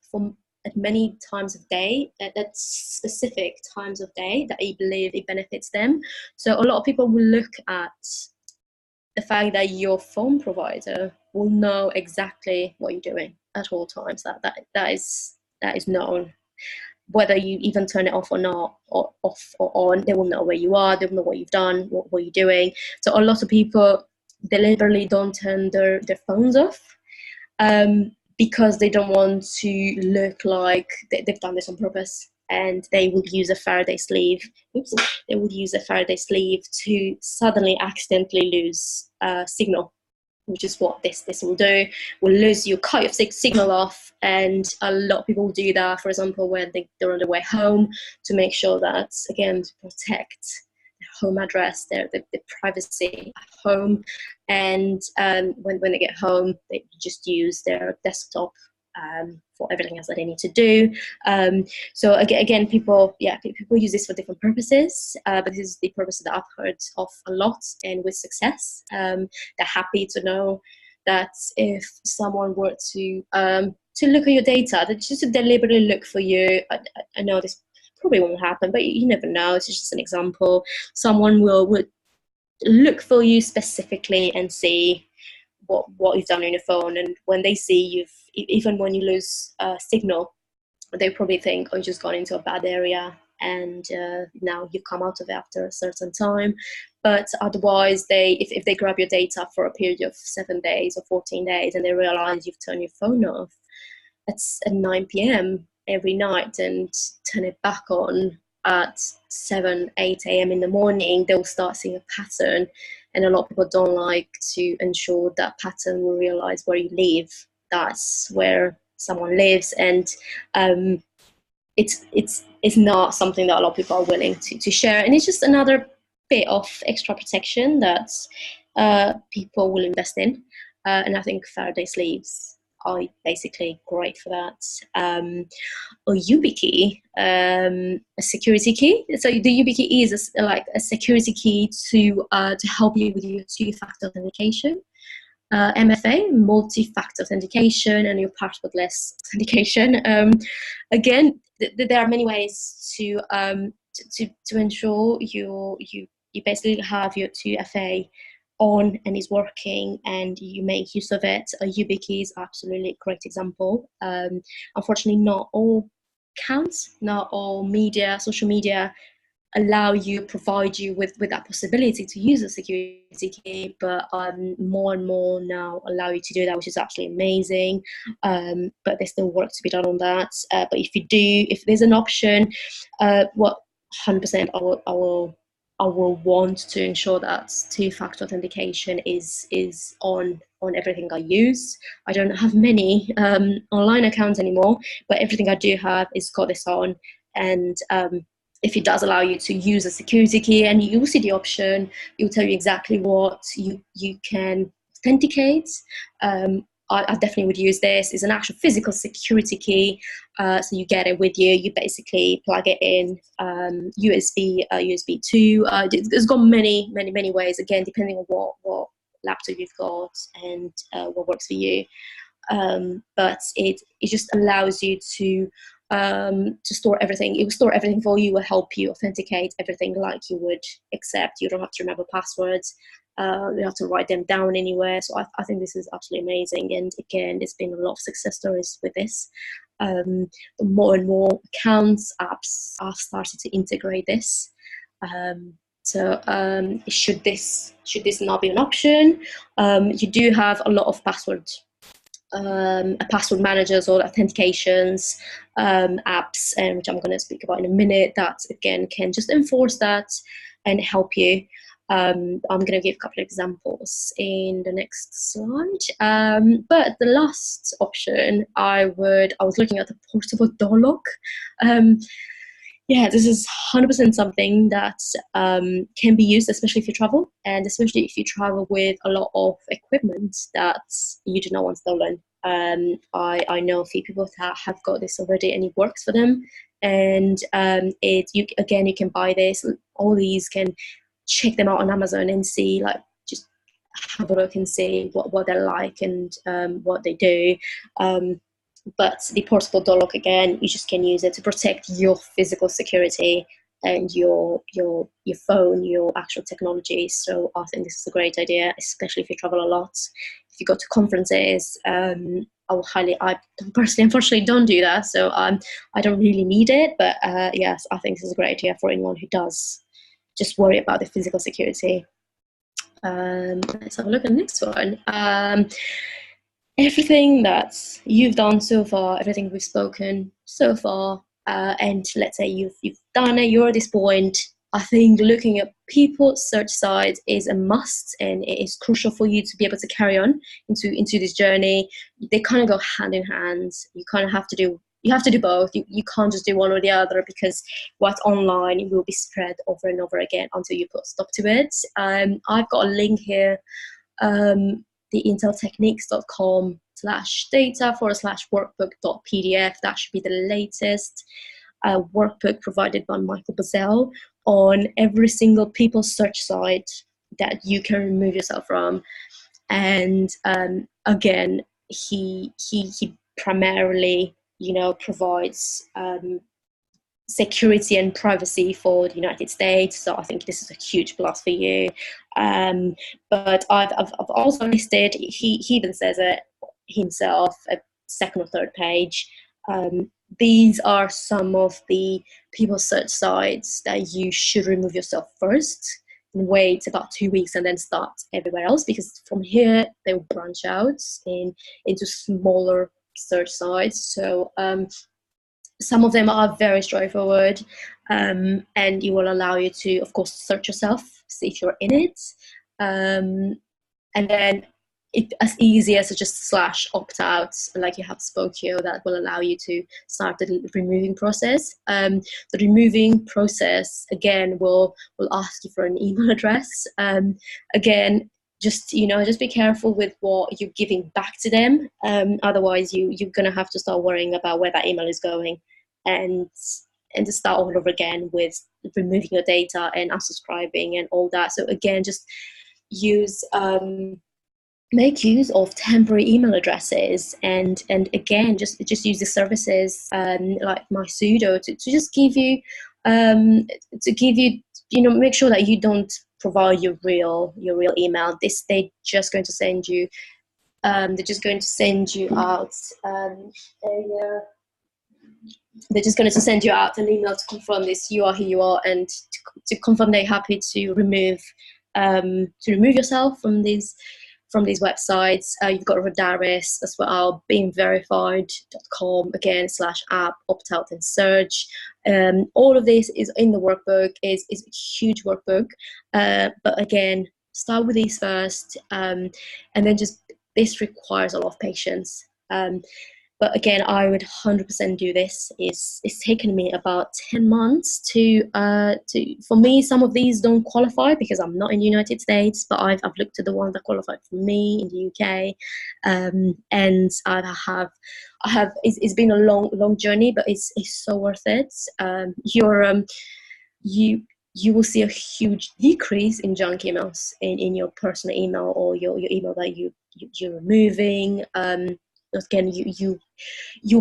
for at many times of day, at specific times of day that they believe it benefits them. So a lot of people will look at the fact that your phone provider will know exactly what you're doing at all times. That is known. Whether you even turn it off or not, or off or on, they will know where you are, they will know what you've done, what you're doing. So a lot of people deliberately don't turn their phones off, because they don't want to look like they've done this on purpose, and they would use a Faraday sleeve. They would use a Faraday sleeve to suddenly accidentally lose signal, which is what this will do. Will lose you, cut your signal off, and a lot of people do that, for example, when they're on their way home, to make sure that, again, to protect their home address, the privacy at home. And when they get home, they just use their desktop for everything else that they need to do. So again, people use this for different purposes, but this is the purpose that I've heard of a lot, and with success. They're happy to know that if someone were to look at your data, that just to deliberately look for you. I know this probably won't happen, but you never know. It's just an example. Someone would look for you specifically and see what you've done on your phone, and when they see even when you lose signal, they probably think, oh, you just gone into a bad area, and now you've come out of it after a certain time. But otherwise, if they grab your data for a period of 7 days or 14 days, and they realize you've turned your phone off at 9 p.m. every night and turn it back on at 7, 8 a.m. in the morning, they'll start seeing a pattern. And a lot of people don't like to ensure that pattern will realize where you live. That's where someone lives, and it's not something that a lot of people are willing to share. And it's just another bit of extra protection that people will invest in. And I think Faraday sleeves are basically great for that. Or YubiKey, a security key. So the YubiKey is like a security key to help you with your two-factor authentication. MFA, multi-factor authentication, and your passwordless authentication. Again, there are many ways to ensure you basically have your 2FA on and is working, and you make use of it. YubiKey is absolutely a great example. Unfortunately, not all accounts, not all social media provide you with that possibility to use a security key, but more and more now allow you to do that, which is absolutely amazing. But there's still work to be done on that. But if there's an option, 100% I will want to ensure that two-factor authentication is on everything I use. I don't have many online accounts anymore, but everything I do have is got this on. And if it does allow you to use a security key, and you will see the option, it will tell you exactly what you can authenticate. I definitely would use this. It's an actual physical security key, so you get it with you. You basically plug it in, USB 2. It's got many ways, again, depending on what laptop you've got and what works for you. But it just allows you to store everything. It will store everything for you, will help you authenticate everything like you would, except you don't have to remember passwords. You have to write them down anywhere. So I think this is absolutely amazing. And again, there's been a lot of success stories with this. More and more accounts, apps are starting to integrate this. So should this not be an option? You do have a lot of password managers or authentications apps, which I'm going to speak about in a minute, that again can just enforce that and help you. I'm going to give a couple of examples in the next slide. But the last option, I was looking at the portable door lock. Yeah, this is 100% something that can be used, especially if you travel, and especially if you travel with a lot of equipment that you do not want stolen. I know a few people that have got this already, and it works for them. And you can buy this. All these can check them out on Amazon and see, like, just have a look and see what they're like and what they do. But the portable door lock, again, you just can use it to protect your physical security and your phone, your actual technology. So I think this is a great idea, especially if you travel a lot. If you go to conferences, I personally, unfortunately, don't do that, so I don't really need it. But yes, I think this is a great idea for anyone who does just worry about the physical security. Let's have a look at the next one. Everything that you've done so far, everything we've spoken so far, and let's say you've done it, you're at this point. I think looking at people search sites is a must, and it is crucial for you to be able to carry on into this journey. They kind of go hand in hand. You kind of have to do both. You can't just do one or the other, because what's online will be spread over and over again until you put a stop to it. I've got a link here, the inteltechniques.com/data/workbook.pdf. That should be the latest workbook provided by Michael Bazell on every single people search site that you can remove yourself from. And again, he primarily, provides security and privacy for the United States. So I think this is a huge plus for you. But I've also listed, he even says it himself, a second or third page. These are some of the people search sites that you should remove yourself first, and wait about 2 weeks and then start everywhere else, because from here they will branch out into smaller search sites. So some of them are very straightforward, and it will allow you to, of course, search yourself, see if you're in it, and then it as easy as just /opt out, like you have Spokio, that will allow you to start the removing process. The removing process, again, will ask you for an email address. Again, just be careful with what you're giving back to them. Otherwise, you're gonna have to start worrying about where that email is going, and to start all over again with removing your data and unsubscribing and all that. So again, just make use of temporary email addresses, and again, just use the services like MySudo to just give you make sure that you don't provide your real email. They're just going to send you out they're just going to send you out an email to confirm this, you are who you are, and to confirm they're happy to remove yourself from these websites. You've got Redaris as well, beingverified.com, again, /app, opt out and search. All of this is in the workbook, is a huge workbook. But again, start with these first, and then this requires a lot of patience. But again, I would 100% do this. It's taken me about 10 months for me, some of these don't qualify because I'm not in the United States, but I've looked at the ones that qualified for me in the UK. And it's been a long journey, but it's so worth it. You will see a huge decrease in junk emails in your personal email, or your email that you're removing. Again, you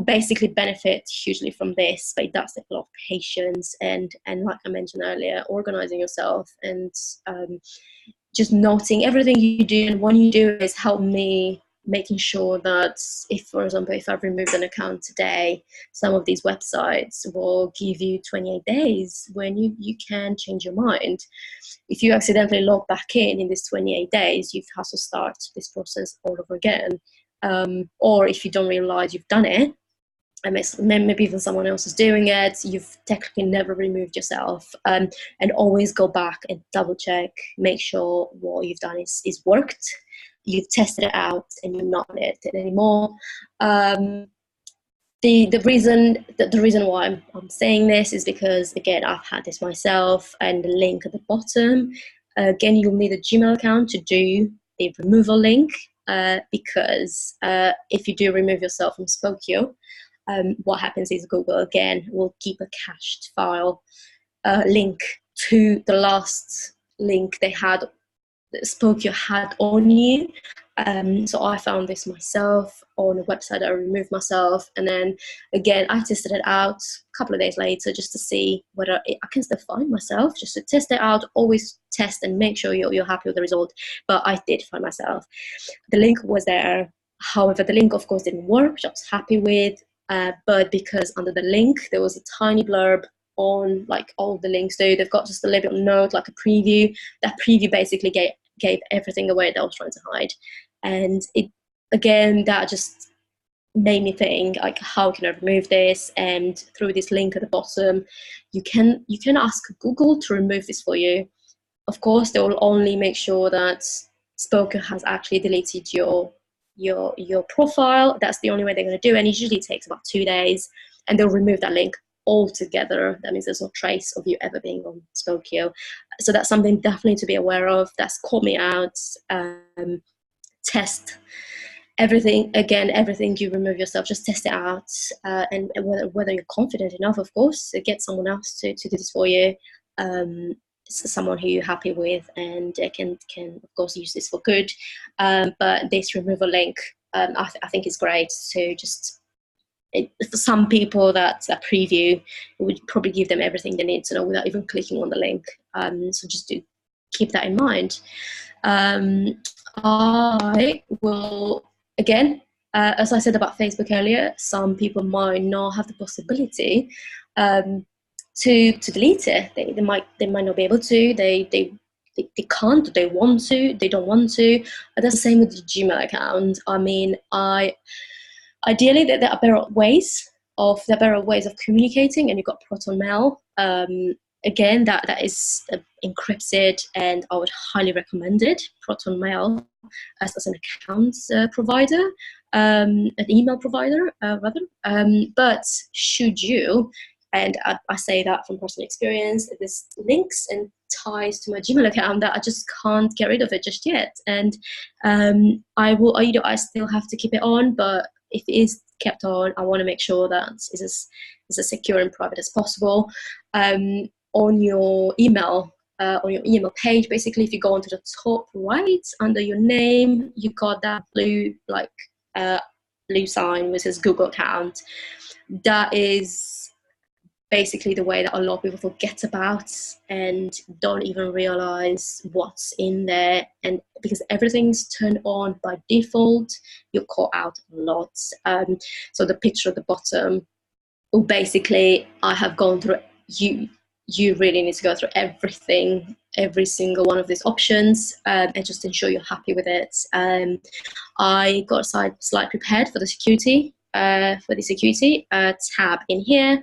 basically benefit hugely from this, but it does take a lot of patience and like I mentioned earlier, organizing yourself and just noting everything you do. And when you do is help me making sure that if, for example, if I've removed an account today, some of these websites will give you 28 days when you can change your mind. If you accidentally log back in these 28 days, you have to start this process all over again. Or if you don't realize you've done it, and maybe even someone else is doing it, you've technically never removed yourself. And always go back and double check, make sure what you've done is worked, you've tested it out, and you're not on it anymore. The reason why I'm saying this is because, again, I've had this myself, and the link at the bottom, again, you'll need a Gmail account to do the removal link. Because if you do remove yourself from Spokio, what happens is Google, again, will keep a cached file link to the last link Spokio had on you. So I found this myself on a website that I removed myself, and then again I tested it out a couple of days later just to see whether I can still find myself, just to test it out. Always test and make sure you're happy with the result. But I did find myself. The link was there, however the link of course didn't work, which I was happy with, but because under the link there was a tiny blurb on like all the links do, they've got just a little note like a preview. That preview basically gave everything away that I was trying to hide. And it, again, that just made me think, like, how can I remove this? And through this link at the bottom, you can ask Google to remove this for you. Of course, they will only make sure that Spoker has actually deleted your profile. That's the only way they're going to do it. And it usually takes about 2 days, and they'll remove that link altogether. That means there's no trace of you ever being on Spokeo. So that's something definitely to be aware of. That's caught me out. Test everything you remove yourself, just test it out, and whether you're confident enough, of course, to get someone else to do this for you, someone who you're happy with and can of course use this for good. But this removal link, I think is great. So just for some people, that preview would probably give them everything they need to know without even clicking on the link. So just do keep that in mind. I will, again, as I said about Facebook earlier, some people might not have the possibility to delete it. They might not be able to. They can't. They want to. They don't want to. That's the same with the Gmail account. I mean, ideally there are better ways of communicating, and you've got Proton Mail. Again, that is encrypted, and I would highly recommend it. Proton Mail as an account provider, an email provider, rather. But should you, and I say that from personal experience, there's links and ties to my Gmail account that I just can't get rid of it just yet. And I still have to keep it on, but if it is kept on, I want to make sure that it's as secure and private as possible. On your email page, basically, if you go onto the top right under your name, you got that blue sign which says Google account. That is basically the way that a lot of people forget about and don't even realize what's in there. And because everything's turned on by default, you're caught out a lot. So the picture at the bottom, well, basically, I have gone through you really need to go through every single one of these options, and just ensure you're happy with it. I got a slide prepared for the security tab in here.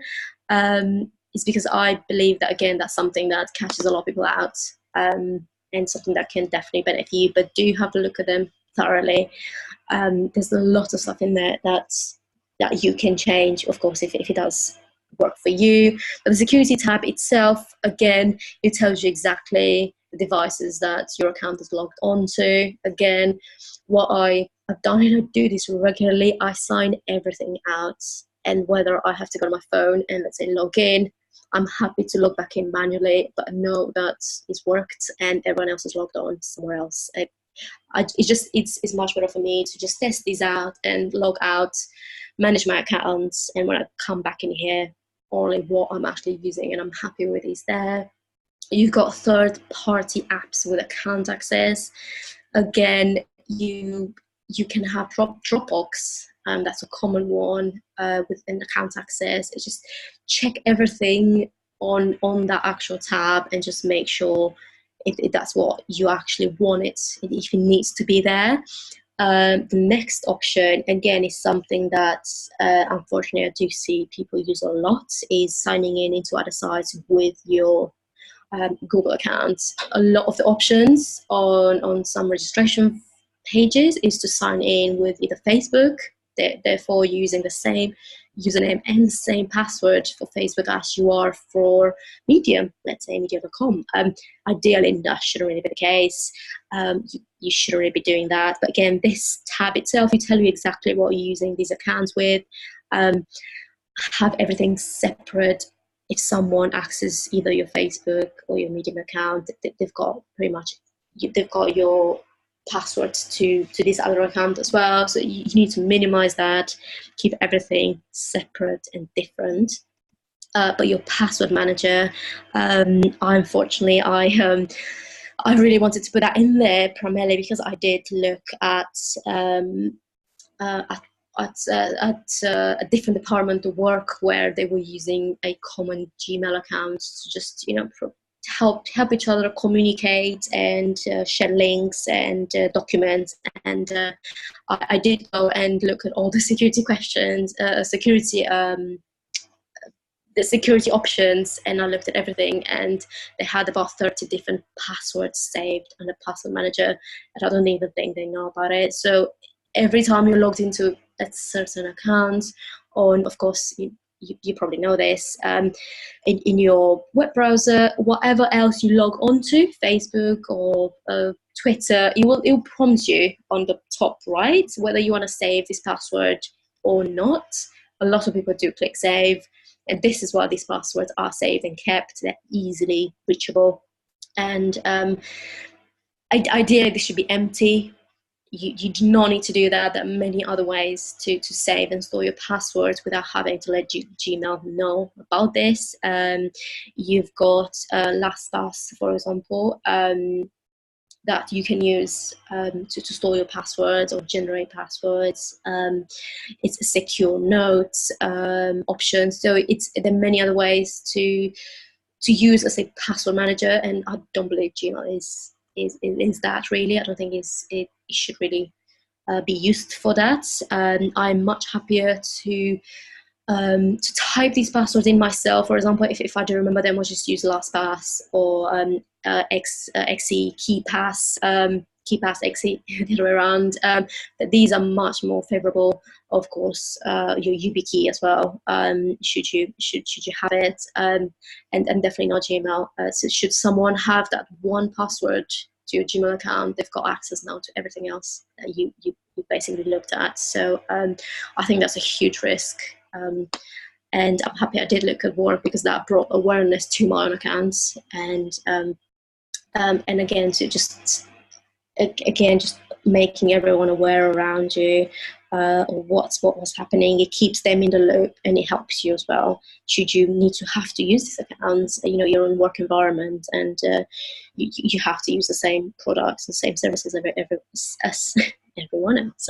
It's because I believe that, again, that's something that catches a lot of people out, and something that can definitely benefit you, but do have to look at them thoroughly. There's a lot of stuff in there that you can change, of course, if it does work for you. But the security tab itself, again, it tells you exactly the devices that your account is logged onto. Again, what I have done, and I do this regularly, I sign everything out. And whether I have to go to my phone and, let's say, log in, I'm happy to log back in manually, but I know that it's worked and everyone else is logged on somewhere else. It's much better for me to just test these out and log out, manage my accounts, and when I come back in here, only what I'm actually using and I'm happy with is there. You've got third-party apps with account access. Again, you can have Dropbox, and that's a common one with an account access. It's just check everything on that actual tab and just make sure if that's what you actually want if it needs to be there. The next option, again, is something that unfortunately I do see people use a lot, is signing into other sites with your Google account. A lot of the options on some registration pages is to sign in with either Facebook, therefore using the same username and the same password for Facebook as you are for Medium, let's say medium.com. Ideally, that shouldn't really be the case. You shouldn't really be doing that. But again, this tab itself, will tell you exactly what you're using these accounts with. Have everything separate. If someone accesses either your Facebook or your Medium account, they've got pretty much, they've got your passwords to this other account as well. So you need to minimize that, keep everything separate and different. But your password manager, unfortunately, I really wanted to put that in there primarily because I did look at a different department of work where they were using a common Gmail account to just, help each other communicate and share links and documents. And I did go and look at all the security questions, the security options, and I looked at everything, and they had about 30 different passwords saved on the password manager, and I don't even think they know about it. So every time you're logged into a certain account, on, of course, you probably know this, in your web browser, whatever else you log onto, Facebook or Twitter, it will prompt you on the top right whether you want to save this password or not. A lot of people do click save, and this is why these passwords are saved and kept. They're easily reachable, and ideally they should be empty. You do not need to do that. There are many other ways to save and store your passwords without having to let Gmail know about this. You've got LastPass, for example, that you can use to store your passwords or generate passwords. It's a secure notes option. So there are many other ways to use as a password manager, and I don't believe Gmail is that really. I don't think it should really be used for that. I'm much happier to type these passwords in myself. For example, if I do remember them, I'll just use LastPass or XE KeyPass, KeyPass XE, the other way around. But these are much more favorable. Of course, your YubiKey as well. Should you have it, and definitely not Gmail. So should someone have that one password to your Gmail account, they've got access now to everything else that you basically looked at. So I think that's a huge risk. And I'm happy I did look at work because that brought awareness to my own accounts, and again to just making everyone aware around you what was happening. It keeps them in the loop, and it helps you as well. Should you need to have to use these accounts, your own work environment, and you have to use the same products and same services as everyone else.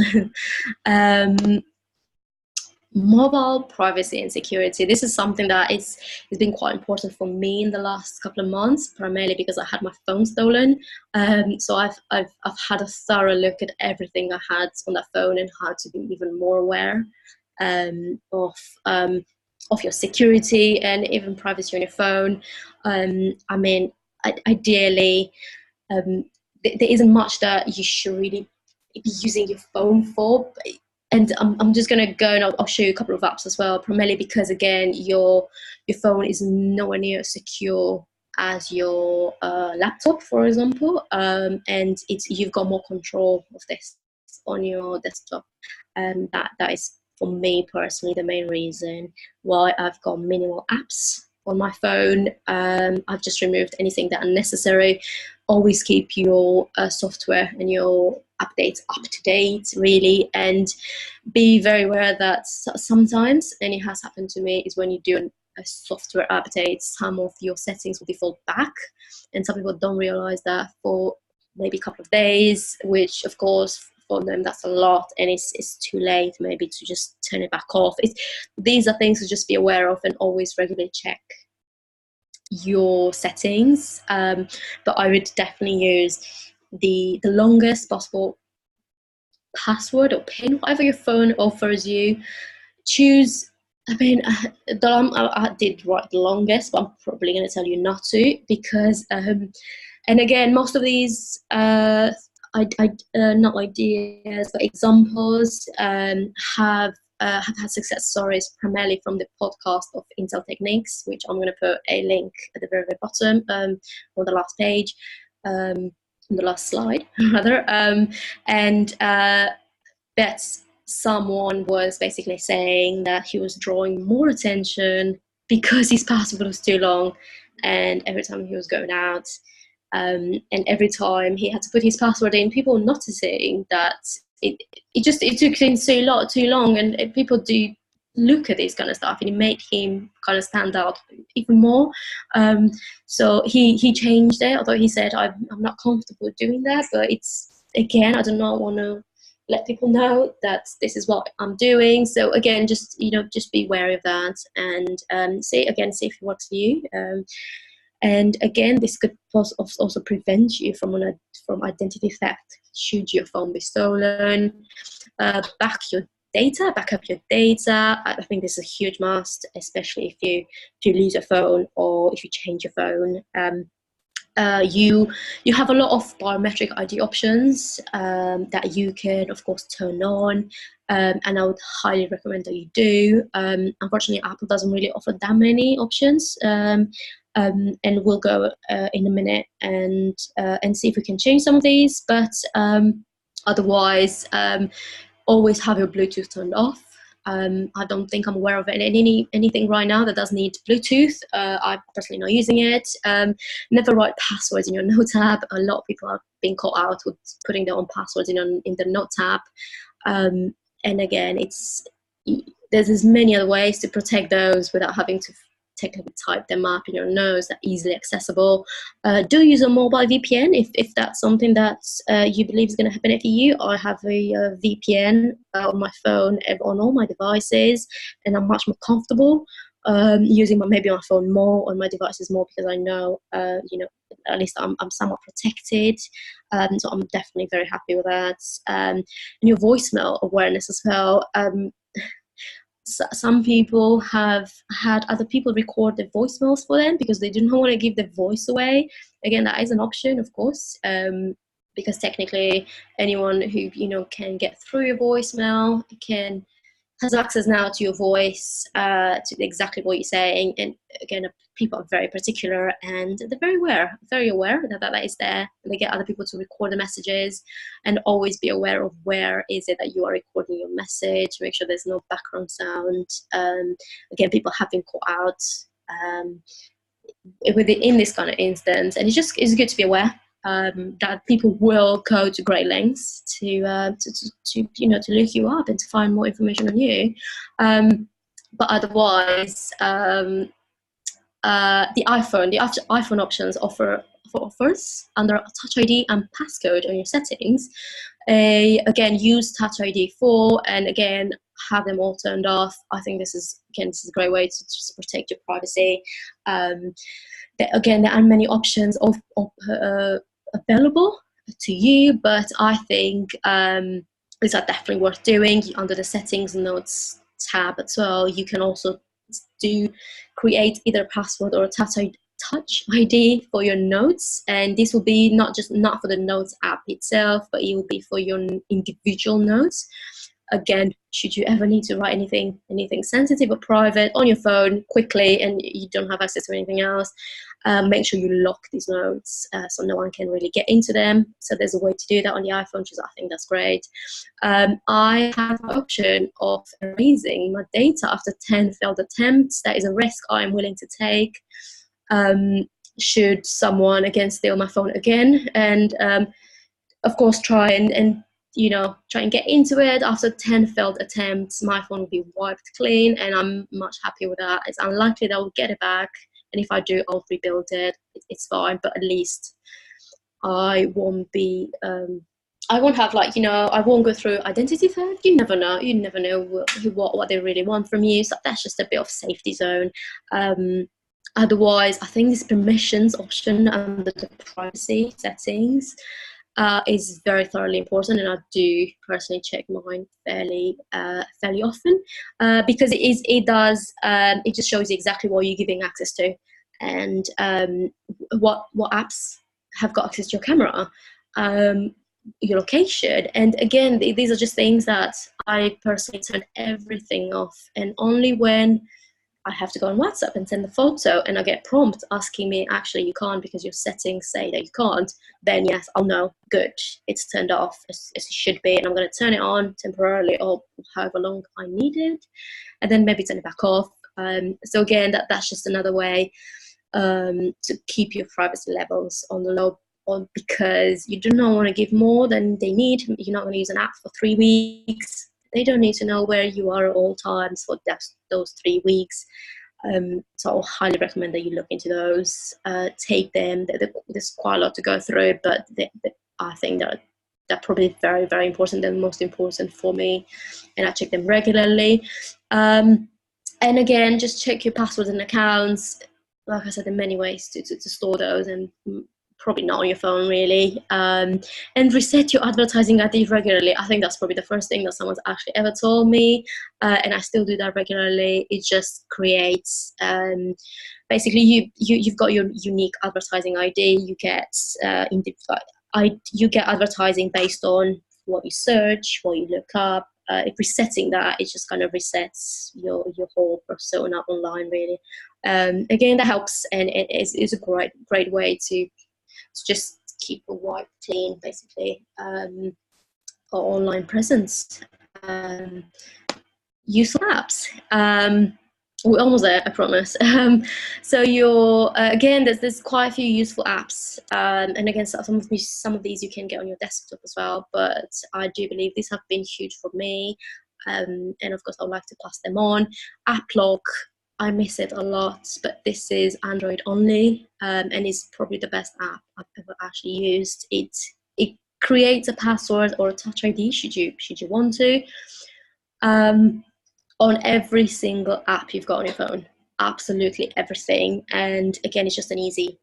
Mobile privacy and security. This is something that has been quite important for me in the last couple of months, primarily because I had my phone stolen. So I've had a thorough look at everything I had on that phone and how to be even more aware of your security and even privacy on your phone. Ideally, there isn't much that you should really be using your phone for. And I'm just going to go and I'll show you a couple of apps as well, primarily because, again, your phone is nowhere near as secure as your laptop, for example, and you've got more control of this on your desktop. And that is, for me personally, the main reason why I've got minimal apps on my phone. I've just removed anything that unnecessary. Always keep your software and your updates up to date, really, and be very aware that sometimes, and it has happened to me, is when you do a software update, some of your settings will default back, and some people don't realize that for maybe a couple of days, which of course for them that's a lot, and it's too late maybe to just turn it back off. These are things to just be aware of, and always regularly check your settings. But I would definitely use the longest possible password or PIN, whatever your phone offers you. Choose, I did write the longest, but I'm probably going to tell you not to, because and again, most of these not ideas but examples have had success stories primarily from the podcast of Intel Techniques, which I'm going to put a link at the very, very bottom on the last page, on the last slide rather, and that someone was basically saying that he was drawing more attention because his password was too long, and every time he was going out, And every time he had to put his password in, people were noticing that it took him too long, and people do look at this kind of stuff, and it made him kind of stand out even more. So he changed it, although he said, I'm not comfortable doing that, but it's, again, I do not want to let people know that this is what I'm doing. So again, just be wary of that, and see if it works for you. And again, this could also prevent you from identity theft should your phone be stolen. Back up your data. I think this is a huge must, especially if you lose your phone or if you change your phone. You have a lot of biometric ID options that you can, of course, turn on, and I would highly recommend that you do. Unfortunately, Apple doesn't really offer that many options, and we'll go in a minute and see if we can change some of these. But otherwise, always have your Bluetooth turned off. I don't think I'm aware of anything right now that does need Bluetooth. I'm personally not using it. Never write passwords in your Note app. A lot of people are being caught out with putting their own passwords in the Note app. And again, there's as many other ways to protect those without having to technically type them up in your nose. That easily accessible. Do use a mobile VPN if that's something that you believe is going to benefit you. I have a VPN on my phone, on all my devices, and I'm much more comfortable using maybe my phone more, on my devices more, because I know at least I'm somewhat protected. So I'm definitely very happy with that. And your voicemail awareness as well. Some people have had other people record their voicemails for them because they didn't want to give their voice away. Again, that is an option, of course, because technically anyone who can get through your voicemail has access now to your voice, to exactly what you're saying. And again, people are very particular, and they're very aware that that is there. And they get other people to record the messages, and always be aware of where is it that you are recording your message. Make sure there's no background sound. Again, people have been caught out in this kind of instance, and it's good to be aware that people will go to great lengths to look you up and to find more information on you. But otherwise, the iPhone options offers under Touch ID and passcode on your settings. Again, use Touch ID 4, and again, have them all turned off. I think this is a great way to just protect your privacy. Again, there aren't many options available to you, but I think these are definitely worth doing. Under the settings Notes tab as well, you can also create either a password or a Touch ID for your notes, and this will be not for the Notes app itself, but it will be for your individual notes. Again, should you ever need to write anything sensitive or private on your phone quickly and you don't have access to anything else, make sure you lock these notes so no one can really get into them. So there's a way to do that on the iPhone, which I think that's great. I have the option of erasing my data after 10 failed attempts. That is a risk I'm willing to take. Should someone again steal my phone again, and of course try and get into it after 10 failed attempts, my phone will be wiped clean, and I'm much happier with that. It's unlikely that I'll get it back, and if I do, I'll rebuild it. It's fine, but at least I won't I won't have I won't go through identity theft. You never know what they really want from you, so that's just a bit of safety zone. Otherwise, I think this permissions option under the privacy settings is very thoroughly important, and I do personally check mine fairly often because it just shows you exactly what you're giving access to, and what apps have got access to your camera, your location. And again, these are just things that I personally turn everything off, and only when I have to go on WhatsApp and send the photo and I get prompt asking me, actually you can't because your settings say that you can't, then yes, I'll know, good, it's turned off as it should be, and I'm going to turn it on temporarily or however long I need it, and then maybe turn it back off. So again, that's just another way to keep your privacy levels on the low. or because you do not want to give more than they need. You're not going to use an app for 3 weeks. They don't need to know where you are at all times for those 3 weeks. So I highly recommend that you look into those, take them. There's quite a lot to go through, but I think they're probably very, very important. They're the most important for me, and I check them regularly. And again, just check your passwords and accounts. Like I said, there are many ways to store those, and probably not on your phone really. And reset your advertising ID regularly. I think that's probably the first thing that someone's actually ever told me, and I still do that regularly. It just creates basically you've got your unique advertising ID. You get you get advertising based on what you search, what you look up. Resetting that, it just kind of resets your whole persona online really. Again, that helps, and it is a great way to just keep a wipe clean, basically, or online presence. Useful apps. We're almost there, I promise. So again, there's quite a few useful apps, and again, some of these you can get on your desktop as well. But I do believe these have been huge for me, and of course, I would like to pass them on. AppLock, I miss it a lot, but this is Android only, and it's probably the best app I've ever actually used. It creates a password or a Touch ID should you want to, on every single app you've got on your phone, absolutely everything. And again, it's just an easy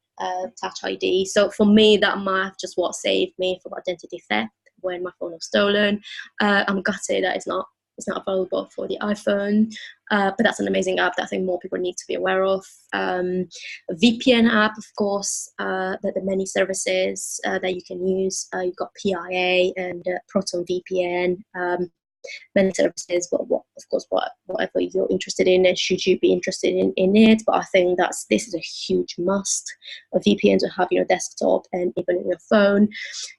Touch ID. So for me, that might have just what saved me from identity theft when my phone was stolen. I'm gutted that it's not available for the iPhone, but that's an amazing app that I think more people need to be aware of. A VPN app, of course, there are many services that you can use. You've got PIA and Proton VPN, many services, but whatever you're interested in, and should you be interested in it. But I think this is a huge must, a VPN to have your desktop and even on your phone.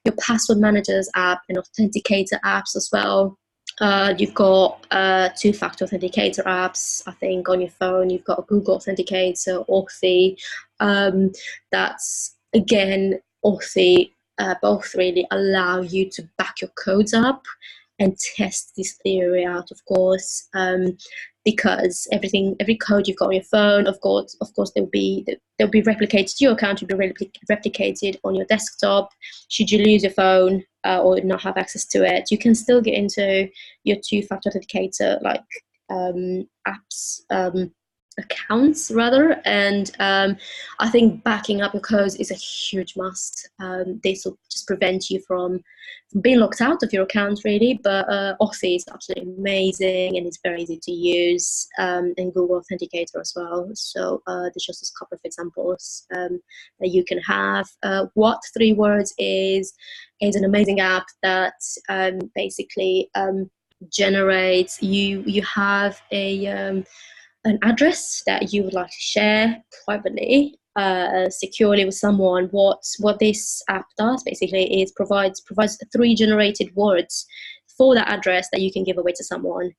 Your password managers app and authenticator apps as well. You've got two-factor authenticator apps, I think, on your phone. You've got a Google Authenticator, Authy. That's, again, Authy, both really allow you to back your codes up and test this theory out, of course, because every code you've got on your phone, of course, they'll be replicated. Your account will be replicated on your desktop. Should you lose your phone or not have access to it, you can still get into your two-factor authenticator apps. Accounts rather, and I think backing up your codes is a huge must. This will just prevent you from being locked out of your account really, but Authy is absolutely amazing and it's very easy to use, and Google Authenticator as well. So there's just a couple of examples that you can have. What 3 Words is an amazing app that basically generates, you have an address that you would like to share privately, securely with someone. What this app does basically is provides 3 generated words for that address that you can give away to someone.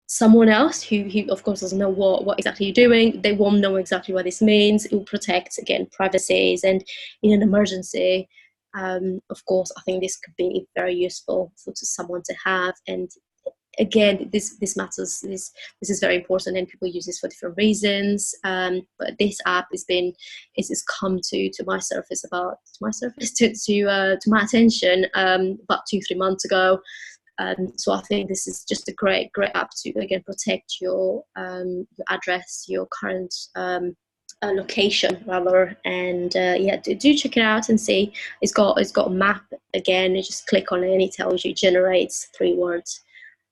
Someone else who of course doesn't know what exactly you're doing. They won't know exactly what this means. It will protect, again, privacies, and in an emergency, of course, I think this could be very useful for someone to have. And again, this matters. This is very important, and people use this for different reasons. But this app has come to my surface to my attention about 2-3 months ago. So I think this is just a great app to, again, protect your address, your current location rather. And do check it out and see. It's got a map. Again, you just click on it and it tells you, generates 3 words.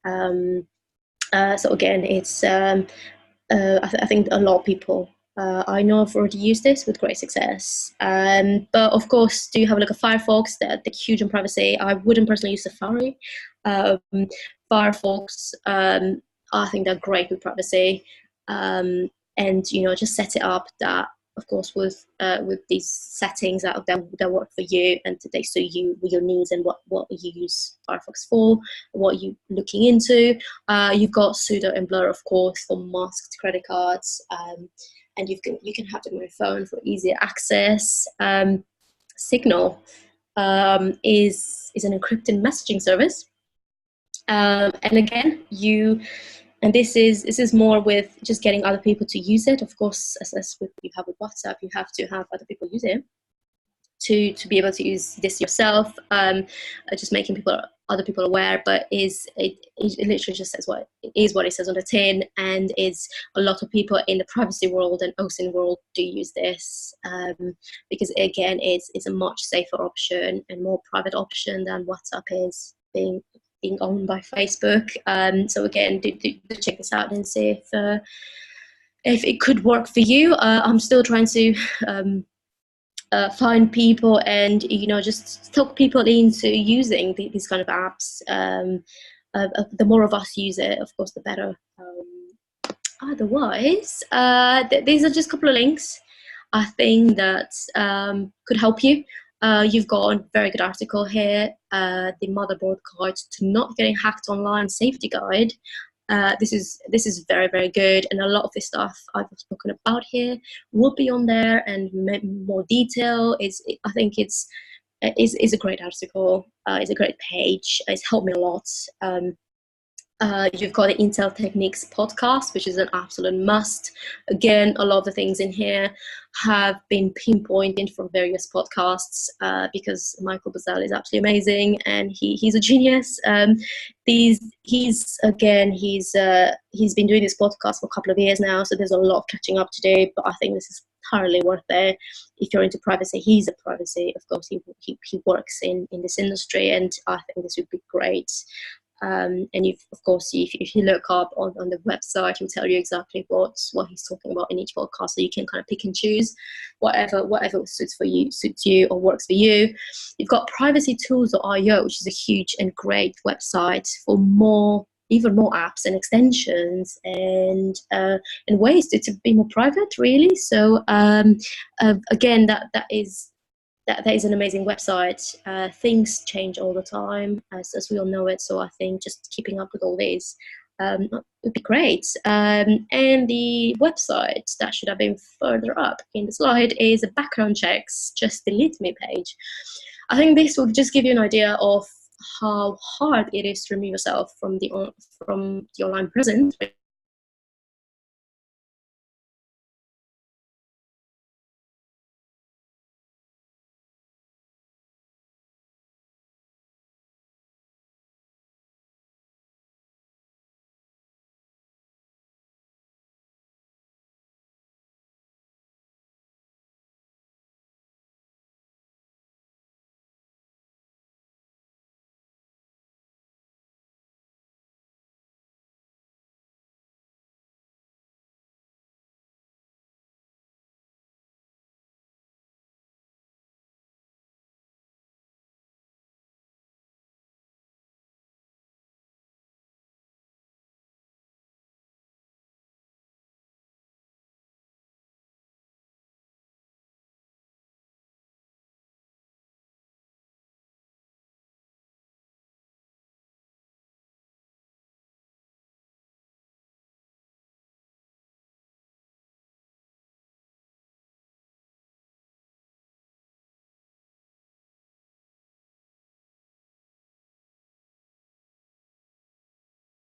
So again, it's I think a lot of people I know have already used this with great success. But of course, do have a look at Firefox. They're huge on privacy. I wouldn't personally use Safari. Firefox, I think they're great with privacy. And just set it up that, of course, with these settings that work for you and they suit you with your needs and what you use Firefox for, what you're looking into. You've got sudo and blur, of course, for masked credit cards, and you can have them on your phone for easier access. Signal is an encrypted messaging service. And again, and this is more with just getting other people to use it. Of course, as with you have with WhatsApp, you have to have other people use it to be able to use this yourself. Just making other people aware, but it literally just says what it says on the tin, and is a lot of people in the privacy world and OSINT world do use this, because again, it's a much safer option and more private option than WhatsApp is being owned by Facebook. So again, do check this out and see if it could work for you. I'm still trying to find people and just talk people into using these kind of apps. The more of us use it, of course, the better. Otherwise, these are just a couple of links I think that could help you. You've got a very good article here, the motherboard guide to not getting hacked online safety guide. This is very, very good, and a lot of the stuff I've spoken about here will be on there, and more detail. I think it's a great article. It's a great page. It's helped me a lot. You've got the Intel Techniques podcast, which is an absolute must. Again, a lot of the things in here have been pinpointed from various podcasts, because Michael Bazell is absolutely amazing and he's a genius. He's been doing this podcast for a couple of years now, so there's a lot of catching up to do, but I think this is thoroughly worth it if you're into privacy. He's a privacy, of course, he works in this industry, and I think this would be great. And if you look up on the website, he'll tell you exactly what he's talking about in each podcast, so you can kind of pick and choose whatever suits you or works for you. You've got privacytools.io, which is a huge and great website for even more apps and extensions and ways to be more private, really. So again, that is an amazing website. Things change all the time, as we all know it. So I think just keeping up with all these would be great. And the website that should have been further up in the slide is a background checks, just delete me page. I think this will just give you an idea of how hard it is to remove yourself from the online presence.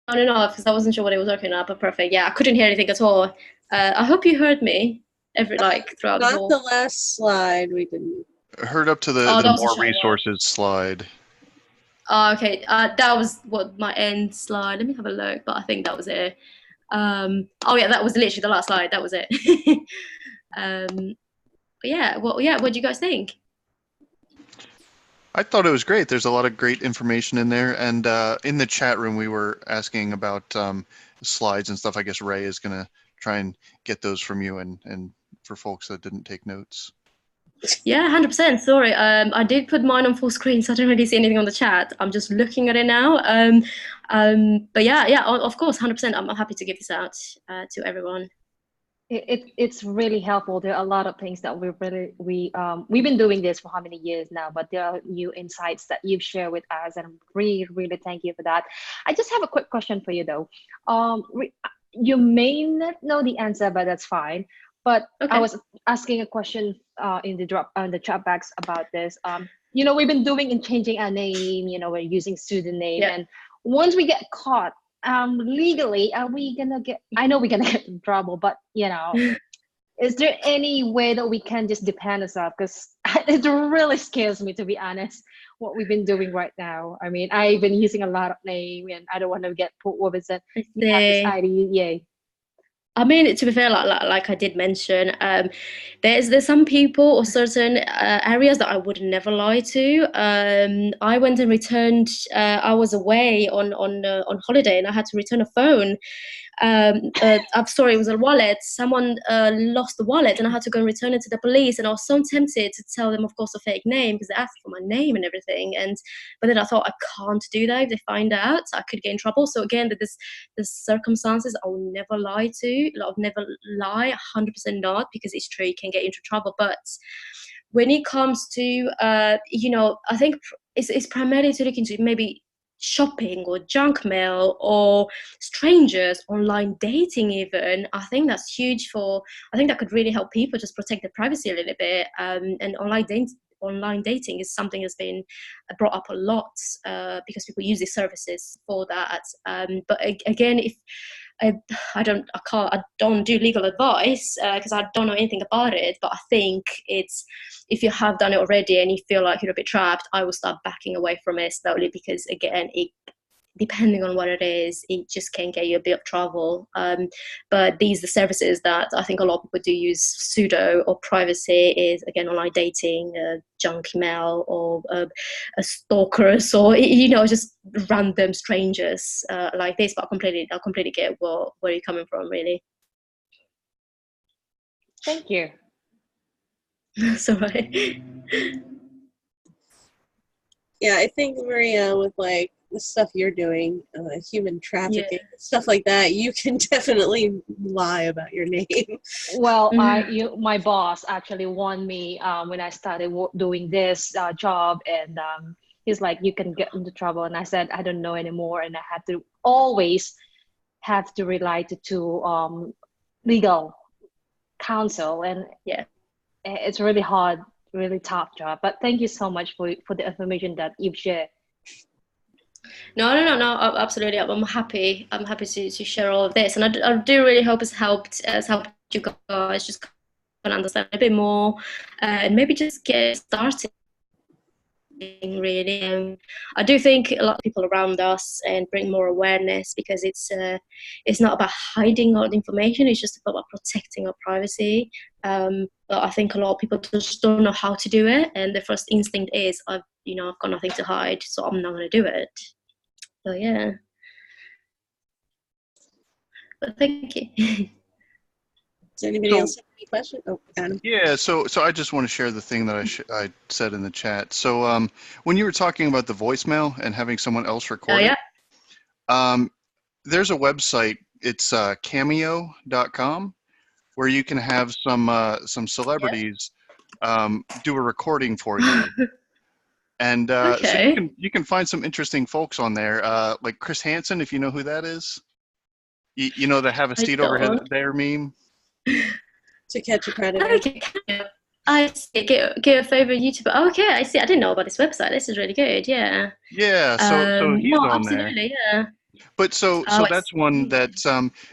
On and off because I wasn't sure what it was working at, but perfect. Yeah, I couldn't hear anything at all. I hope you heard me throughout the whole. Not the last slide. We didn't. Heard up to the more resources slide. Oh, okay. That was what my end slide. Let me have a look, but I think that was it. Oh yeah, that was literally the last slide. That was it. But yeah, what do you guys think? I thought it was great. There's a lot of great information in there, and in the chat room we were asking about slides and stuff. I guess Ray is gonna try and get those from you, and for folks that didn't take notes. Yeah, 100%. Sorry, I did put mine on full screen, so I don't really see anything on the chat. I'm just looking at it now. But yeah, of course, 100%. I'm happy to give this out to everyone. It's really helpful. There are a lot of things that we've been doing this for how many years now, but there are new insights that you've shared with us, and really thank you for that. I just have a quick question for you though. You may not know the answer, but that's fine. But Okay. I was asking a question in the chat box about this. We've been doing and changing our name. We're using pseudonym, Yeah. and once we get caught, legally, are we gonna get? I know we're gonna get in trouble, but is there any way that we can just depend ourselves? Because it really scares me, to be honest, what we've been doing right now. I mean, I've been using a lot of name, and I don't want to get put over said you have this ID. Yeah. I mean, to be fair, like I did mention, there's some people or certain areas that I would never lie to. I went and returned. I was away on holiday, and I had to return a phone. I'm sorry, it was a wallet. Someone lost the wallet, and I had to go and return it to the police. And I was so tempted to tell them, of course, a fake name because they asked for my name and everything. But then I thought I can't do that. If they find out, I could get in trouble. So again, the circumstances I will never lie to. I'll never lie, 100% not, because it's true you can get into trouble. But when it comes to I think it's primarily to look into maybe shopping or junk mail or strangers, online dating even. I think that's huge I think that could really help people just protect their privacy a little bit. And online dating is something that's been brought up a lot because people use these services for that. But again, if I don't do legal advice because I don't know anything about it. But I think if you have done it already and you feel like you're a bit trapped, I will start backing away from it slowly because again, depending on what it is, it just can get you a bit of trouble. But these are the services that I think a lot of people do use pseudo or privacy is, again, online dating, junk mail, or stalkers, or just random strangers like this. But I completely get where you're coming from, really. Thank you. That's all right. Yeah, I think, Maria, with like the stuff you're doing, human trafficking, stuff like that, you can definitely lie about your name. Well, my boss actually warned me when I started doing this job, and he's like, "You can get into trouble." And I said, "I don't know anymore," and I had to always have to rely to legal counsel, and it's really hard, really tough job. But thank you so much for the information that you've shared. No, absolutely. I'm happy. I'm happy to share all of this, and I do really hope it's helped you guys just kind of understand a bit more, and maybe just get started. Really, I do think a lot of people around us and bring more awareness because it's not about hiding all the information. It's just about protecting our privacy. But I think a lot of people just don't know how to do it, and the first instinct is, I've got nothing to hide, so I'm not going to do it. So yeah. But thank you. Does anybody else have any questions? Oh, Adam. Yeah, so I just want to share the thing that I said in the chat. So when you were talking about the voicemail and having someone else record it, there's a website. It's cameo.com where you can have some celebrities do a recording for you. And so you can find some interesting folks on there, like Chris Hansen, if you know who that is. You know the "have a seat over there" meme. To catch a predator. Okay. I see. Get a favorite YouTuber. Okay, I see. I didn't know about this website. This is really good. Yeah. Yeah. So he's on absolutely, there. Yeah. But so that's one that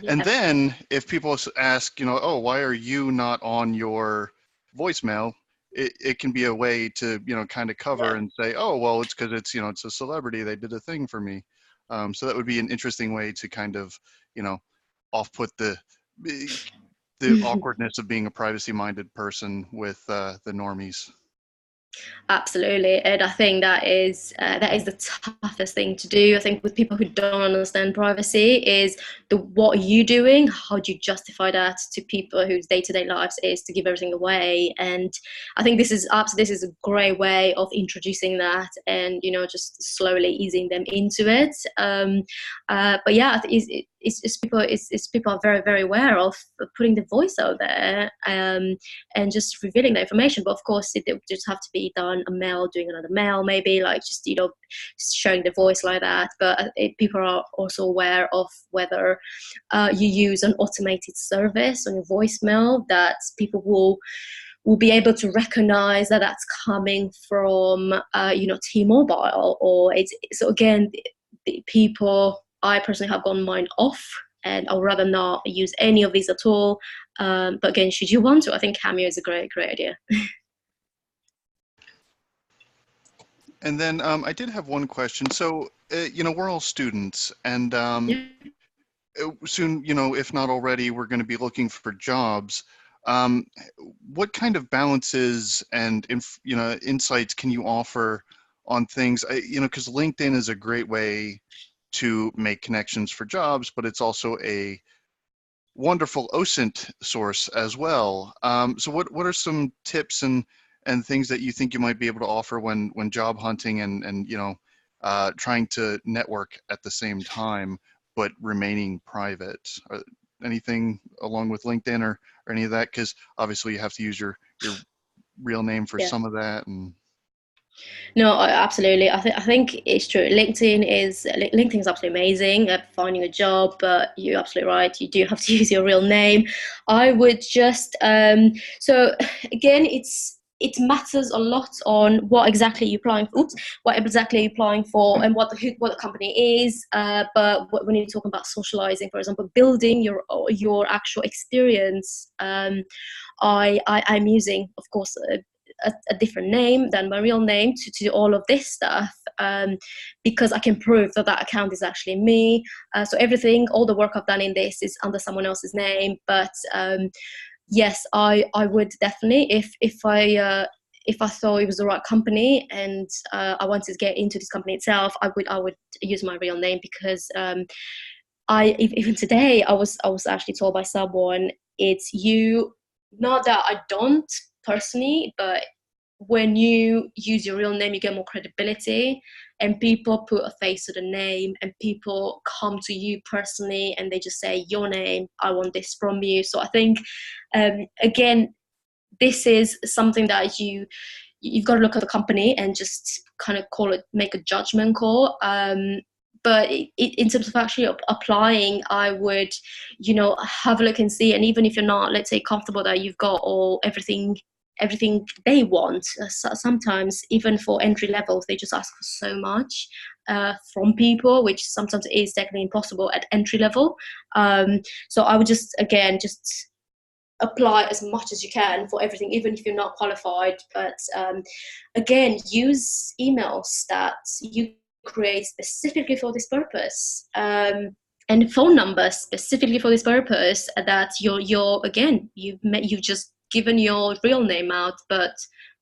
and then if people ask, oh, why are you not on your voicemail? It can be a way to kind of cover and say, oh, well, it's because it's it's a celebrity, they did a thing for me. So that would be an interesting way to kind of off-put the awkwardness of being a privacy-minded person with the normies. Absolutely, and I think that is the toughest thing to do. I think with people who don't understand privacy is what are you doing? How do you justify that to people whose day-to-day lives is to give everything away? And I think this is a great way of introducing that and just slowly easing them into it. But yeah, it's people are very, very aware of putting the voice out there and just revealing the information. But of course, it would just have to be actually done a mail doing another mail, maybe like just, you know, sharing the voice like that. But people are also aware of whether you use an automated service on your voicemail that people will be able to recognize that that's coming from, you know, T-Mobile, or it's, so again, the people, I personally have gone mine off, and I would rather not use any of these at all. But again, should you want to, I think Cameo is a great idea. And then I did have one question. So, you know, we're all students, and soon, you know, if not already, we're going to be looking for jobs. What kind of balances and, you know, insights can you offer on things, you know, because LinkedIn is a great way to make connections for jobs, but it's also a wonderful OSINT source as well. So what are some tips and things that you think you might be able to offer when job hunting and you know, trying to network at the same time, but remaining private? Anything along with LinkedIn or any of that? Because obviously you have to use your real name for some of that. And no, absolutely. I think it's true. LinkedIn is absolutely amazing at finding a job, but you're absolutely right. You do have to use your real name. I would just so again, it matters a lot on what exactly you're applying for. What exactly you're applying for, and what the company is. But when you're talking about socializing, for example, building your actual experience, I'm using, of course, a different name than my real name to do all of this stuff, because I can prove that account is actually me. So everything, all the work I've done in this is under someone else's name. But yes, I would definitely, if I thought it was the right company and I wanted to get into this company itself, I would use my real name, because even today I was actually told by someone, it's you, not that I don't personally, but when you use your real name, you get more credibility, and people put a face to the name, and people come to you personally and they just say your name, I want this from you. So I think again, this is something that you've got to look at the company and just kind of make a judgment call. But in terms of actually applying, I would, you know, have a look and see. And even if you're not, let's say, comfortable that you've got everything they want, sometimes even for entry levels, they just ask for so much from people, which sometimes is technically impossible at entry level. So I would just apply as much as you can for everything, even if you're not qualified. But again, use emails that you create specifically for this purpose, and phone numbers specifically for this purpose, that you've just given your real name out, but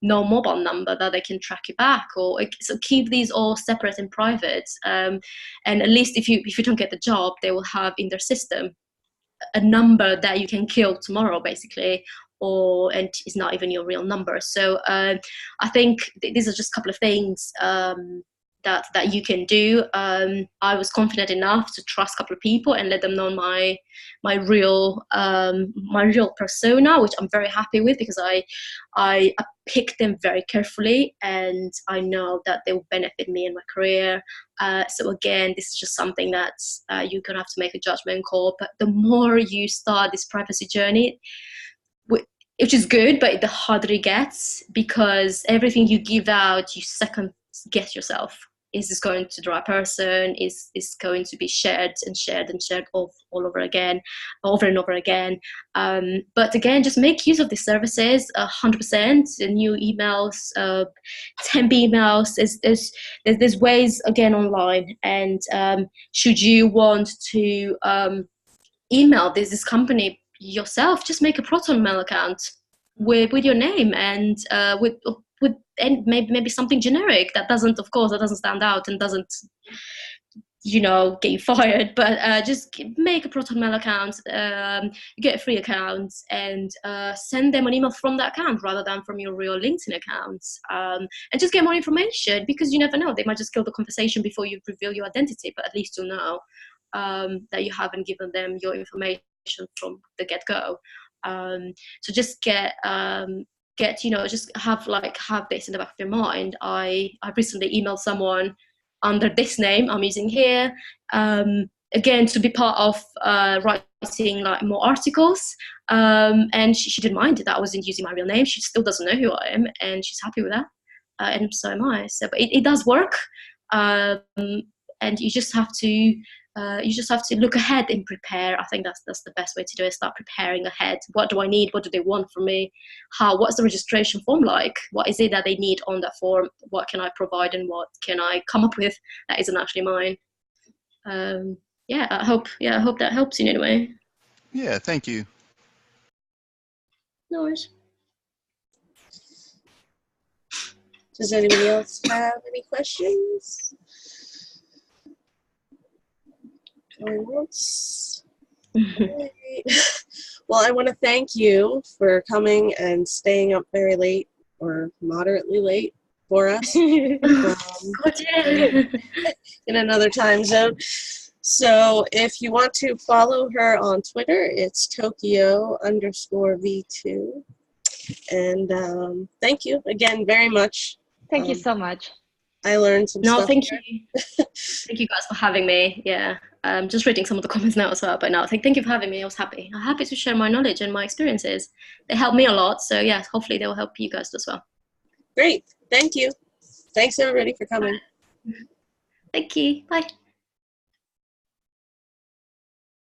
no mobile number that they can track you back. Or so keep these all separate and private, and at least if you don't get the job, they will have in their system a number that you can kill tomorrow, basically, and it's not even your real number. So I think these are just a couple of things that you can do. I was confident enough to trust a couple of people and let them know my real persona, which I'm very happy with, because I picked them very carefully, and I know that they will benefit me in my career. So again, this is just something that you're gonna have to make a judgment call. But the more you start this privacy journey, which is good, but the harder it gets, because everything you give out, you second guess yourself. Is this going to the right person? Is going to be shared and shared and shared all over again, over and over again? But again, just make use of these services 100%. New emails, temp emails. There's ways again online. And should you want to email this company yourself, just make a Proton Mail account with your name, and with and maybe something generic that doesn't stand out and doesn't, you know, get you fired. But just make a Proton Mail account, you get a free account, and send them an email from that account rather than from your real LinkedIn account, and just get more information, because you never know, they might just kill the conversation before you reveal your identity. But at least you'll know that you haven't given them your information from the get-go. So just get get, just have this in the back of your mind. I recently emailed someone under this name I'm using here, again, to be part of writing like more articles, and she didn't mind that I wasn't using my real name. She still doesn't know who I am, and she's happy with that, and so am I. So, but it does work, and you just have to look ahead and prepare. I think that's the best way to do it. Start preparing ahead. What do I need? What do they want from me? What's the registration form like? What is it that they need on that form? What can I provide, and what can I come up with that isn't actually mine? I hope that helps in any way. Yeah, thank you. No worries. Does anybody else have any questions? Going once. Right. Well, I want to thank you for coming and staying up very late, or moderately late, for us in another time zone. So if you want to follow her on Twitter, it's Tokyo_V2. And thank you again very much. Thank you so much. I learned some stuff. No, thank you. Thank you guys for having me. Yeah, just reading some of the comments now as well. But no, thank you for having me. I was happy. I'm happy to share my knowledge and my experiences. They helped me a lot. So yeah, hopefully they will help you guys as well. Great. Thank you. Thanks everybody for coming. Thank you. Bye.